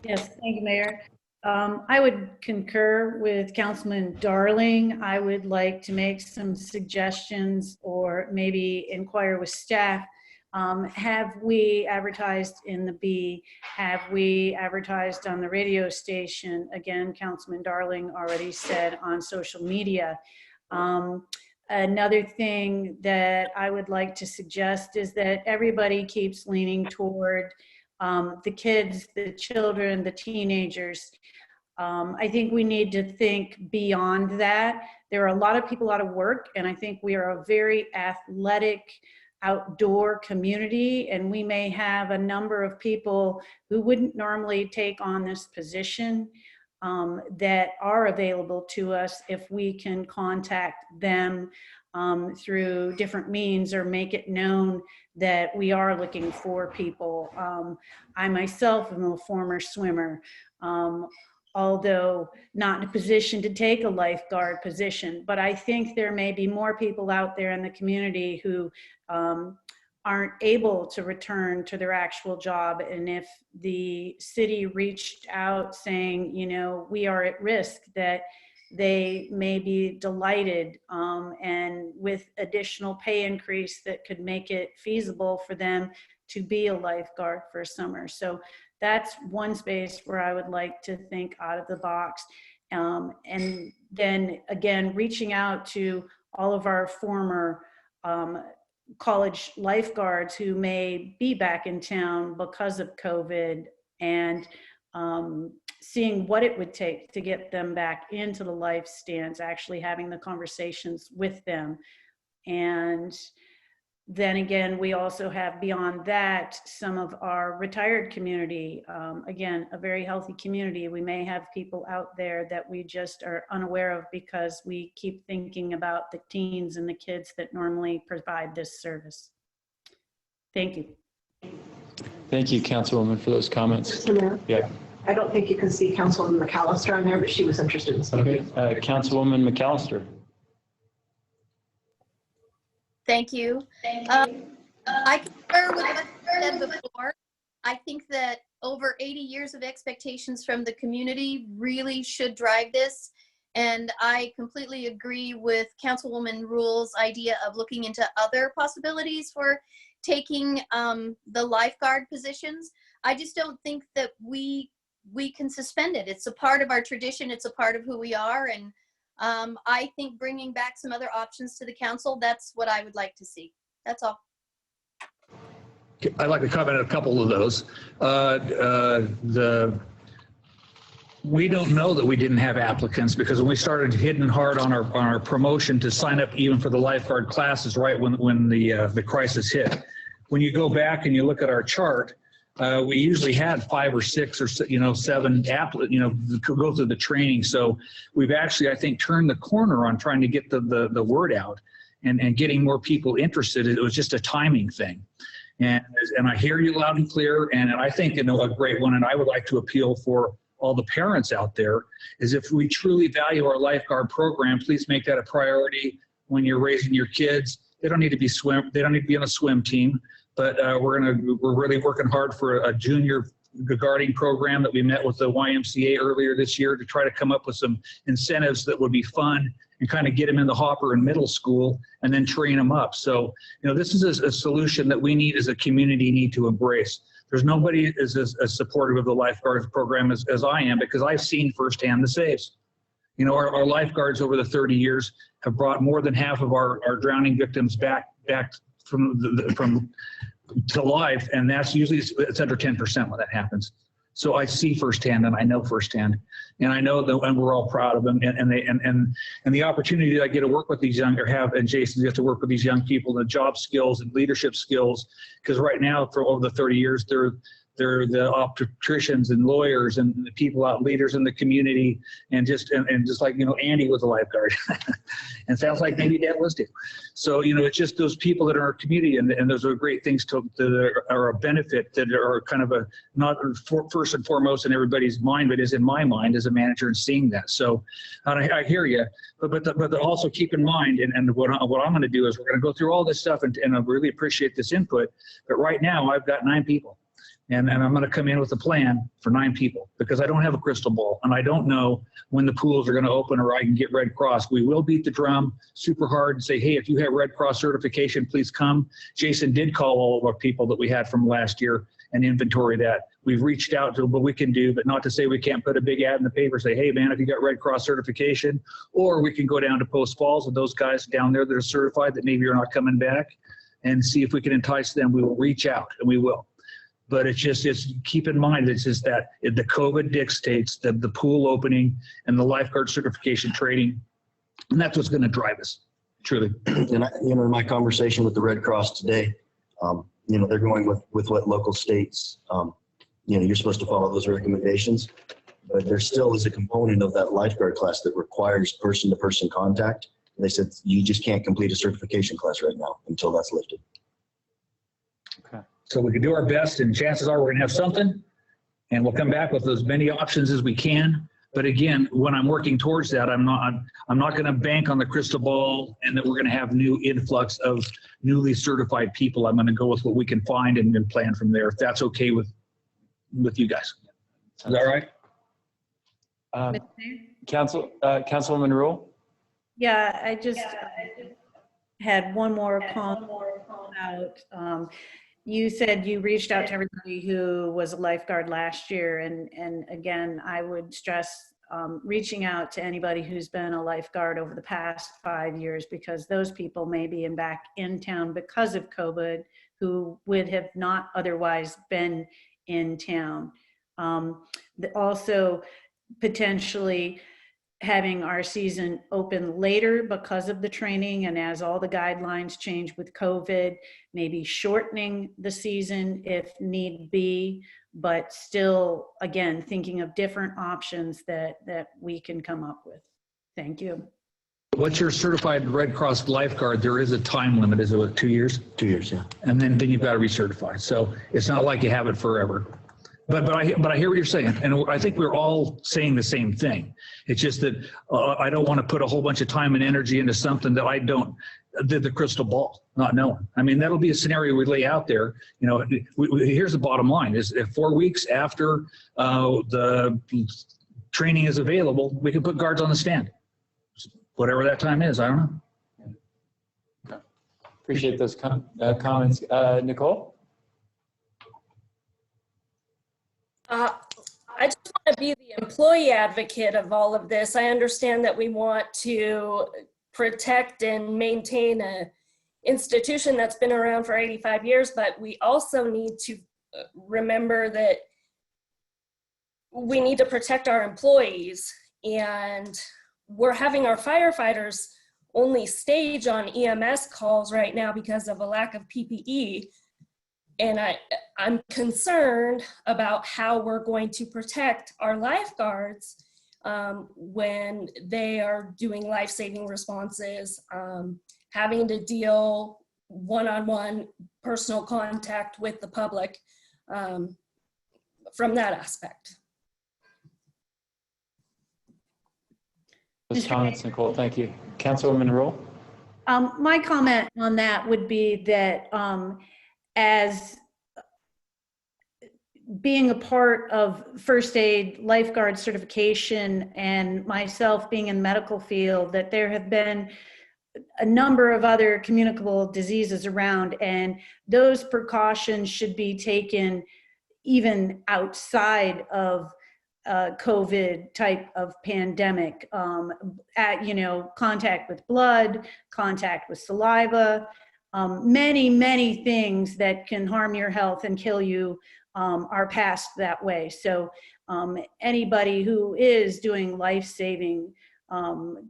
Yes, thank you, Mayor. I would concur with Councilman Darling. I would like to make some suggestions, or maybe inquire with staff. Have we advertised in the Bee? Have we advertised on the radio station? Again, Councilman Darling already said on social media. Another thing that I would like to suggest is that everybody keeps leaning toward the kids, the children, the teenagers. I think we need to think beyond that. There are a lot of people out of work, and I think we are a very athletic, outdoor community, and we may have a number of people who wouldn't normally take on this position that are available to us if we can contact them through different means, or make it known that we are looking for people. I myself am a former swimmer, although not in a position to take a lifeguard position, but I think there may be more people out there in the community who aren't able to return to their actual job. And if the city reached out saying, we are at risk, that they may be delighted, and with additional pay increase that could make it feasible for them to be a lifeguard for summer. So that's one space where I would like to think out of the box. And then again, reaching out to all of our former college lifeguards who may be back in town because of COVID, and seeing what it would take to get them back into the life stands, actually having the conversations with them. And then again, we also have beyond that some of our retired community, again, a very healthy community. We may have people out there that we just are unaware of because we keep thinking about the teens and the kids that normally provide this service. Thank you. Thank you, Councilwoman, for those comments. Mr. Mayor? Yeah. I don't think you can see Councilwoman McAllister on there, but she was interested in speaking. Okay, Councilwoman McAllister. Thank you. I concur with what you said before. I think that over 80 years of expectations from the community really should drive this. And I completely agree with Councilwoman Rule's idea of looking into other possibilities for taking the lifeguard positions. I just don't think that we can suspend it. It's a part of our tradition. It's a part of who we are. And I think bringing back some other options to the council, that's what I would like to see. That's all. I'd like to comment on a couple of those. We don't know that we didn't have applicants, because when we started hitting hard on our promotion to sign up even for the lifeguard classes, right when the crisis hit, when you go back and you look at our chart, we usually had 5 or 6 or 7 go through the training. So we've actually, I think, turned the corner on trying to get the word out and getting more people interested. It was just a timing thing. And I hear you loud and clear, and I think a great one, and I would like to appeal for all the parents out there, is if we truly value our lifeguard program, please make that a priority when you're raising your kids. They don't need to be they don't need to be on a swim team, but we're really working hard for a junior guarding program that we met with the YMCA earlier this year to try to come up with some incentives that would be fun and kind of get them in the hopper in middle school and then train them up. So, this is a solution that we need as a community need to embrace. There's nobody as supportive of the lifeguards program as I am, because I've seen firsthand the saves. Our lifeguards over the 30 years have brought more than half of our drowning victims back from to life, and that's usually it's under 10% when that happens. So I see firsthand, and I know firsthand, and I know that, and we're all proud of them. And the opportunity that I get to work with these young, and Jason gets to work with these young people, the job skills and leadership skills, because right now for over the 30 years, they're the obstetricians and lawyers and the people out, leaders in the community, and just like Andy was a lifeguard, and sounds like maybe Dad was too. So it's just those people that are in our community, and those are great things that are a benefit, that are kind of not first and foremost in everybody's mind, but is in my mind as a manager and seeing that. So I hear you, but also keep in mind, and what I'm going to do is we're going to go through all this stuff, and I really appreciate this input. But right now I've got 9 people. And I'm going to come in with a plan for 9 people, because I don't have a crystal ball, and I don't know when the pools are going to open or I can get Red Cross. We will beat the drum super hard and say, hey, if you have Red Cross certification, please come. Jason did call all of our people that we had from last year and inventory that. We've reached out to what we can do, but not to say we can't put a big ad in the paper, say, hey, man, if you got Red Cross certification, or we can go down to Post Falls with those guys down there that are certified that maybe are not coming back, and see if we can entice them. We will reach out, and we will. But it's keep in mind, it's just that the COVID dictates the pool opening and the lifeguard certification training, and that's what's going to drive us, truly. And in my conversation with the Red Cross today, they're going with what local states, you're supposed to follow those recommendations, but there still is a component of that lifeguard class that requires person-to-person contact. And they said you just can't complete a certification class right now until that's lifted. Okay. So we can do our best, and chances are we're going to have something, and we'll come back with as many options as we can. But again, when I'm working towards that, I'm not going to bank on the crystal ball and that we're going to have new influx of newly certified people. I'm going to go with what we can find and then plan from there, if that's okay with you guys. Is that all right? Councilwoman Rule? Yeah, I just had one more comment about, you said you reached out to everybody who was a lifeguard last year. And again, I would stress reaching out to anybody who's been a lifeguard over the past 5 years, because those people may be back in town because of COVID, who would have not otherwise been in town. Also, potentially having our season open later because of the training, and as all the guidelines change with COVID, maybe shortening the season if need be, but still, again, thinking of different options that we can come up with. Thank you. What's your certified Red Cross lifeguard? There is a time limit. Is it what, 2 years? 2 years, yeah. And then you've got to recertify. So it's not like you have it forever. But I hear what you're saying, and I think we're all saying the same thing. It's just that I don't want to put a whole bunch of time and energy into something that I don't, the crystal ball, not knowing. I mean, that'll be a scenario we lay out there. Here's the bottom line: is if 4 weeks after the training is available, we can put guards on the stand. Whatever that time is, I don't know. Okay. Appreciate those comments, Nicole. I just want to be the employee advocate of all of this. I understand that we want to protect and maintain a institution that's been around for 85 years, but we also need to remember that we need to protect our employees, and we're having our firefighters only stage on EMS calls right now because of a lack of PPE. And I'm concerned about how we're going to protect our lifeguards when they are doing life-saving responses, having to deal one-on-one personal contact with the public from that aspect. Those comments, Nicole. Thank you. Councilwoman Roll. My comment on that would be that as being a part of first aid lifeguard certification and myself being in the medical field, that there have been a number of other communicable diseases around, and those precautions should be taken even outside of COVID type of pandemic, contact with blood, contact with saliva, many things that can harm your health and kill you are passed that way. So anybody who is doing life-saving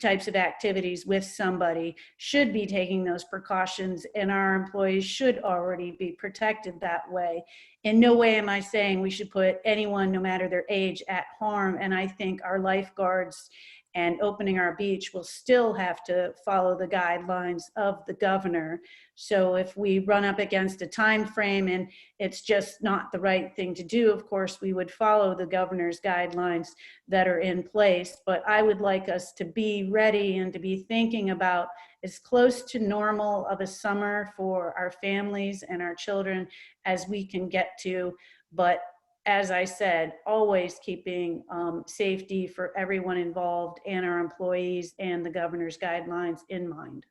types of activities with somebody should be taking those precautions, and our employees should already be protected that way. In no way am I saying we should put anyone, no matter their age, at harm, and I think our lifeguards and opening our beach will still have to follow the guidelines of the governor. So if we run up against a time frame and it's just not the right thing to do, of course, we would follow the governor's guidelines that are in place. But I would like us to be ready and to be thinking about as close to normal of a summer for our families and our children as we can get to. But as I said, always keeping safety for everyone involved and our employees and the governor's guidelines in mind.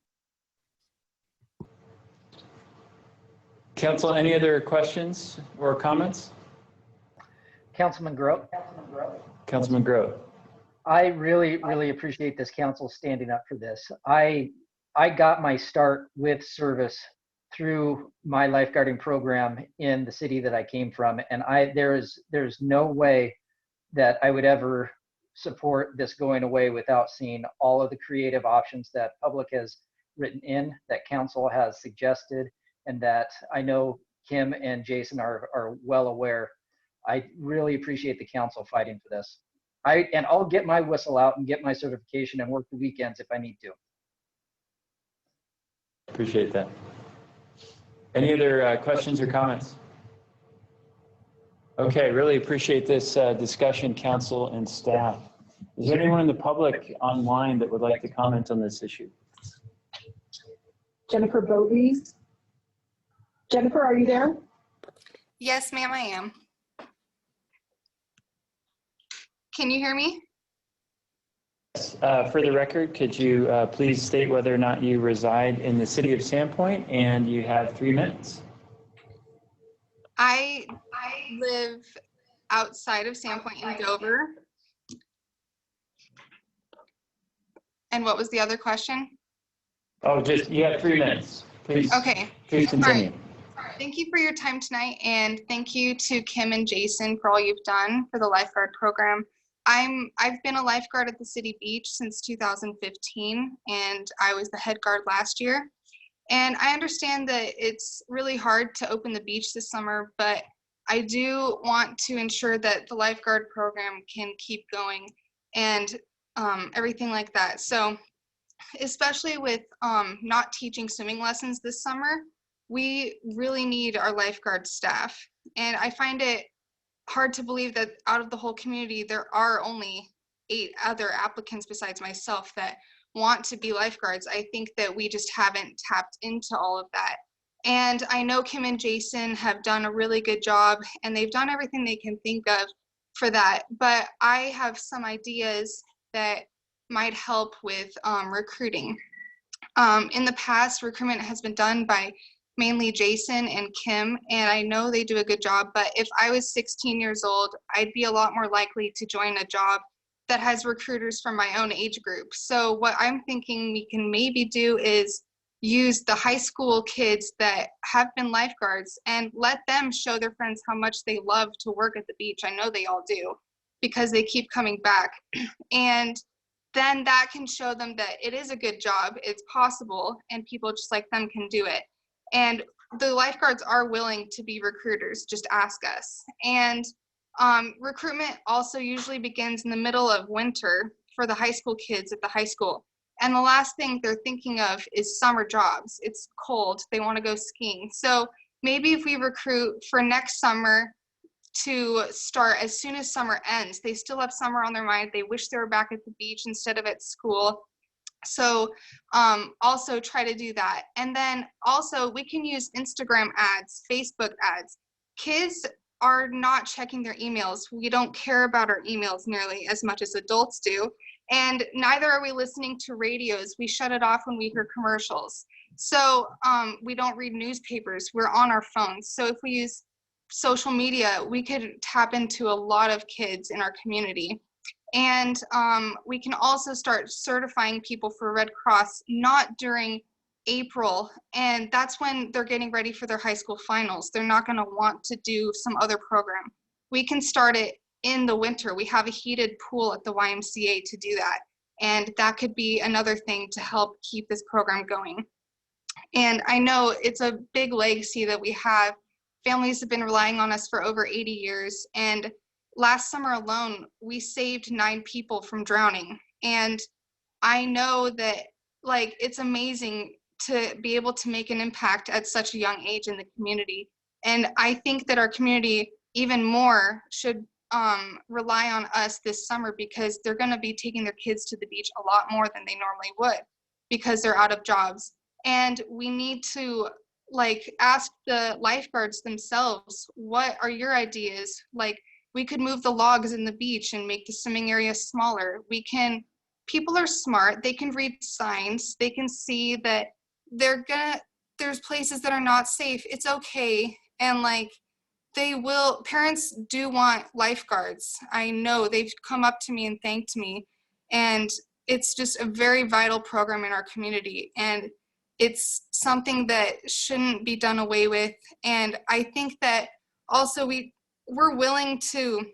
Council, any other questions or comments? Councilman Grote. Councilman Grote. I really appreciate this council standing up for this. I got my start with service through my lifeguarding program in the city that I came from, and there's no way that I would ever support this going away without seeing all of the creative options that public has written in, that council has suggested, and that I know Kim and Jason are well aware. I really appreciate the council fighting for this. And I'll get my whistle out and get my certification and work the weekends if I need to. Appreciate that. Any other questions or comments? Okay, really appreciate this discussion, council and staff. Is there anyone in the public online that would like to comment on this issue? Jennifer Bogies. Jennifer, are you there? Yes, ma'am, I am. Can you hear me? For the record, could you please state whether or not you reside in the city of Sandpoint, and you have 3 minutes. I live outside of Sandpoint in Dover. And what was the other question? Oh, just, you have 3 minutes. Please. Okay. Please continue. Thank you for your time tonight, and thank you to Kim and Jason for all you've done for the lifeguard program. I've been a lifeguard at the City Beach since 2015, and I was the head guard last year. And I understand that it's really hard to open the beach this summer, but I do want to ensure that the lifeguard program can keep going and everything like that. So especially with not teaching swimming lessons this summer, we really need our lifeguard staff. And I find it hard to believe that out of the whole community, there are only 8 other applicants besides myself that want to be lifeguards. I think that we just haven't tapped into all of that. And I know Kim and Jason have done a really good job, and they've done everything they can think of for that. But I have some ideas that might help with recruiting. In the past, recruitment has been done by mainly Jason and Kim, and I know they do a good job, but if I was 16 years old, I'd be a lot more likely to join a job that has recruiters from my own age group. So what I'm thinking we can maybe do is use the high school kids that have been lifeguards and let them show their friends how much they love to work at the beach. I know they all do because they keep coming back. And then that can show them that it is a good job, it's possible, and people just like them can do it. And the lifeguards are willing to be recruiters, just ask us. And recruitment also usually begins in the middle of winter for the high school kids at the high school. And the last thing they're thinking of is summer jobs. It's cold, they want to go skiing. So maybe if we recruit for next summer to start as soon as summer ends, they still have summer on their mind. They wish they were back at the beach instead of at school. So also try to do that. And then also we can use Instagram ads, Facebook ads. Kids are not checking their emails. We don't care about our emails nearly as much as adults do. And neither are we listening to radios. We shut it off when we hear commercials. So we don't read newspapers. We're on our phones. So if we use social media, we could tap into a lot of kids in our community. And we can also start certifying people for Red Cross, not during April, and that's when they're getting ready for their high school finals. They're not going to want to do some other program. We can start it in the winter. We have a heated pool at the YMCA to do that, and that could be another thing to help keep this program going. And I know it's a big legacy that we have. Families have been relying on us for over 80 years, and last summer alone, we saved 9 people from drowning. And I know that, like, it's amazing to be able to make an impact at such a young age in the community. And I think that our community even more should rely on us this summer, because they're going to be taking their kids to the beach a lot more than they normally would because they're out of jobs. And we need to, like, ask the lifeguards themselves, what are your ideas? Like, we could move the logs in the beach and make the swimming area smaller. People are smart, they can read signs, they can see that there's places that are not safe. It's okay. And like, parents do want lifeguards. I know they've come up to me and thanked me. And it's just a very vital program in our community. And it's something that shouldn't be done away with. And I think that also we're willing to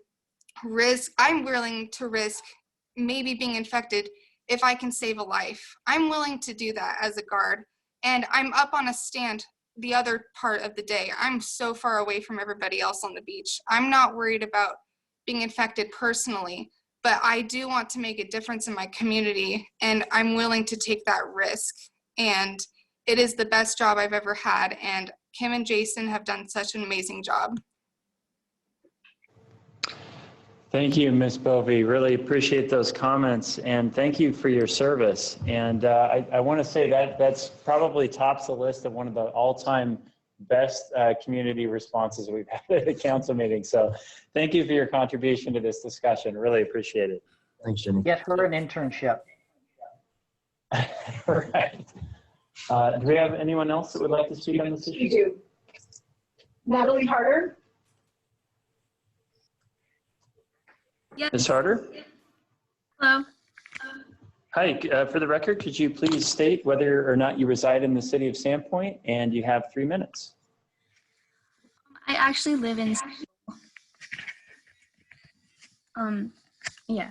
risk, I'm willing to risk maybe being infected if I can save a life. I'm willing to do that as a guard. And I'm up on a stand the other part of the day. I'm so far away from everybody else on the beach. I'm not worried about being infected personally, but I do want to make a difference in my community, and I'm willing to take that risk. And it is the best job I've ever had, and Kim and Jason have done such an amazing job. Thank you, Ms. Bovee. Really appreciate those comments, and thank you for your service. And I want to say that that's probably tops the list of one of the all-time best community responses we've had at a council meeting. So thank you for your contribution to this discussion. Really appreciate it. Thanks, Jimmy. Get her an internship. Right. Do we have anyone else that would like to speak on this issue? You do. Natalie Harder. Yes. Ms. Harder? Hello. Hi, for the record, could you please state whether or not you reside in the city of Sandpoint, and you have 3 minutes. I actually live in yeah.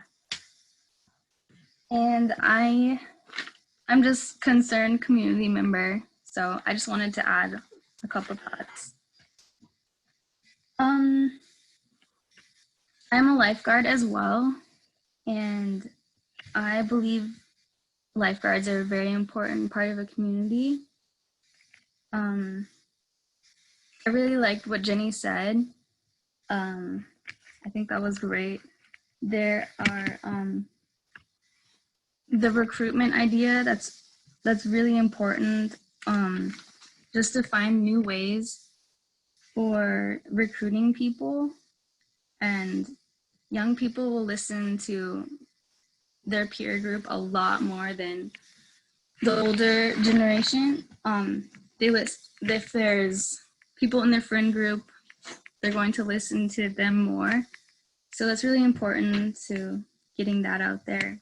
And I'm just concerned community member, so I just wanted to add a couple thoughts. I'm a lifeguard as well, and I believe lifeguards are a very important part of a community. I really liked what Jenny said. I think that was great. There are the recruitment idea, that's really important, just to find new ways for recruiting people. And young people will listen to their peer group a lot more than the older generation. they list if there's people in their friend group, they're going to listen to them more. So that's really important to getting that out there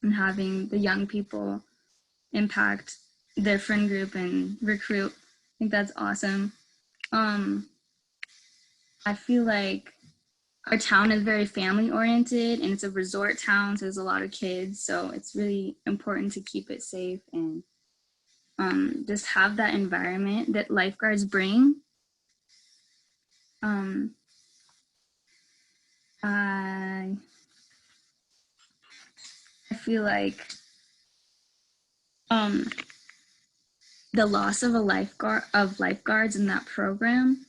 and having the young people impact their friend group and recruit. I think that's awesome. I feel like our town is very family oriented and it's a resort town, so there's a lot of kids. So it's really important to keep it safe and just have that environment that lifeguards bring. I feel like the loss of lifeguards in that program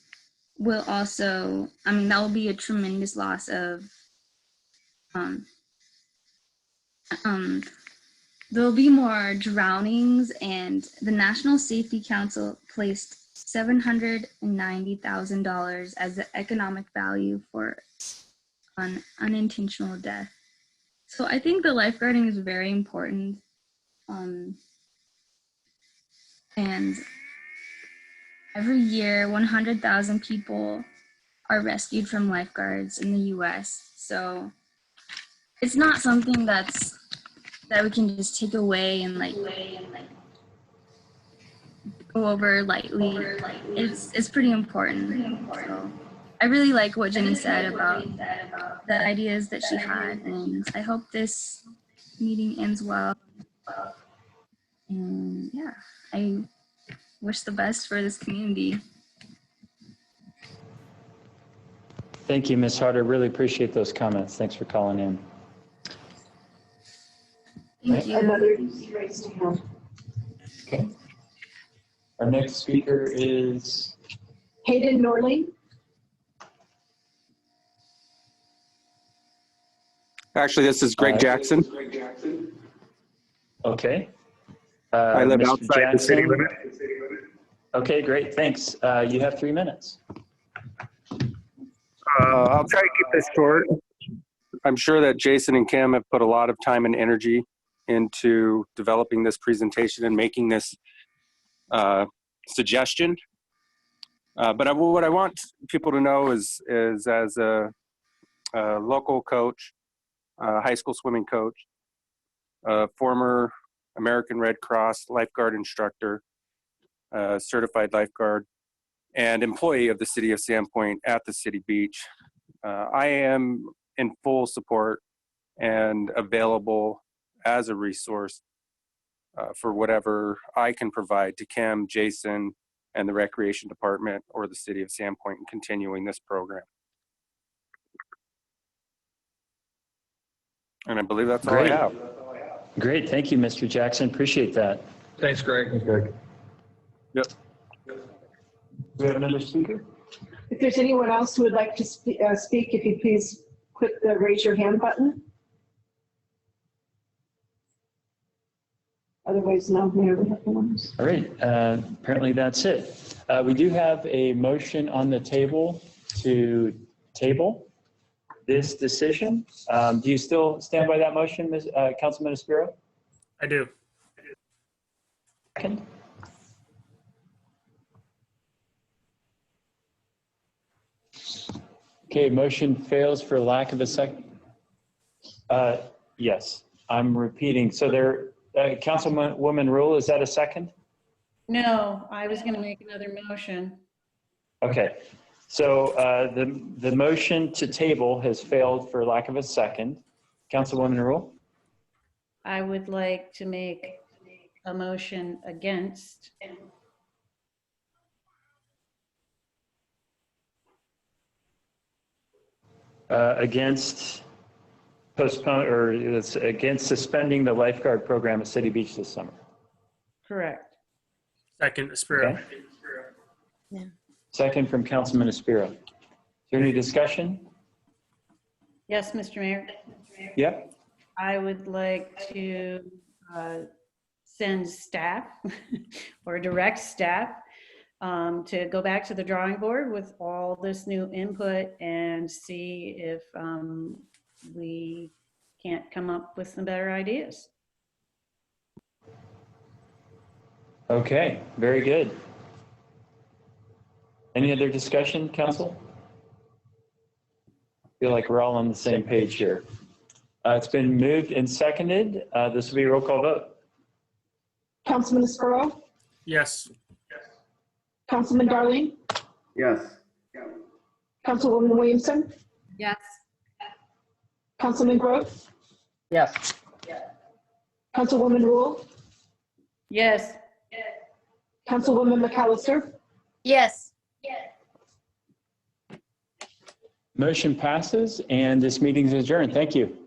will also, I mean, that will be a tremendous loss of there'll be more drownings, and the National Safety Council placed $790,000 as the economic value for an unintentional death. So I think the lifeguarding is very important. And every year, 100,000 people are rescued from lifeguards in the US. So it's not something that we can just take away and go over lightly. It's pretty important. So I really like what Jenny said about the ideas that she had, and I hope this meeting ends well. And yeah, I wish the best for this community. Thank you, Ms. Harder. Really appreciate those comments. Thanks for calling in. Thank you. Another raised hand. Okay. Our next speaker is Hayden Norley. Actually, this is Greg Jackson. Okay. I live Mr. outside the city Jackson. limit. Okay, great. Thanks. You have 3 minutes. I'll try to keep this short. I'm sure that Jason and Kim have put a lot of time and energy into developing this presentation and making this suggestion. But what I want people to know is as a local coach, high school swimming coach, former American Red Cross lifeguard instructor, certified lifeguard, and employee of the city of Sandpoint at the city beach. I am in full support and available as a resource for whatever I can provide to Kim, Jason, and the Recreation Department or the city of Sandpoint in continuing this program. And I believe that's all I have. Great. Thank you, Mr. Jackson. Appreciate that. Thanks, Greg. Thanks, Greg. Yep. Do we have another speaker? If there's anyone else who would like to speak, if you please click the raise your hand button. Otherwise, no, we have no ones. All right. Apparently that's it. We do have a motion on the table to table this decision. Do you still stand by that motion, Councilman Espiro? I do. Second. Okay, motion fails for lack of a second. Yes, I'm repeating. So there, Councilwoman Rule, is that a second? No, I was going to make another motion. Okay, so the motion to table has failed for lack of a second. Councilwoman Rule? I would like to make a motion against. Against postpone, or it's against suspending the lifeguard program at City Beach this summer. Correct. Second, Espiro. Okay. Yeah. Second from Councilman Espiro. Is there any discussion? Yes, Mr. Mayor. Yep. I would like to send staff or direct staff to go back to the drawing board with all this new input and see if we can't come up with some better ideas. Okay, very good. Any other discussion, council? Feel like we're all on the same page here. It's been moved and seconded. This will be a roll call vote. Councilman Sparrow, Yes. Councilman Darling, Yes. Councilwoman Williamson, Yes. Councilman Gross, Yes. Councilwoman Rule, Yes. Councilwoman McAllister, Yes. Motion passes and this meeting is adjourned. Thank you.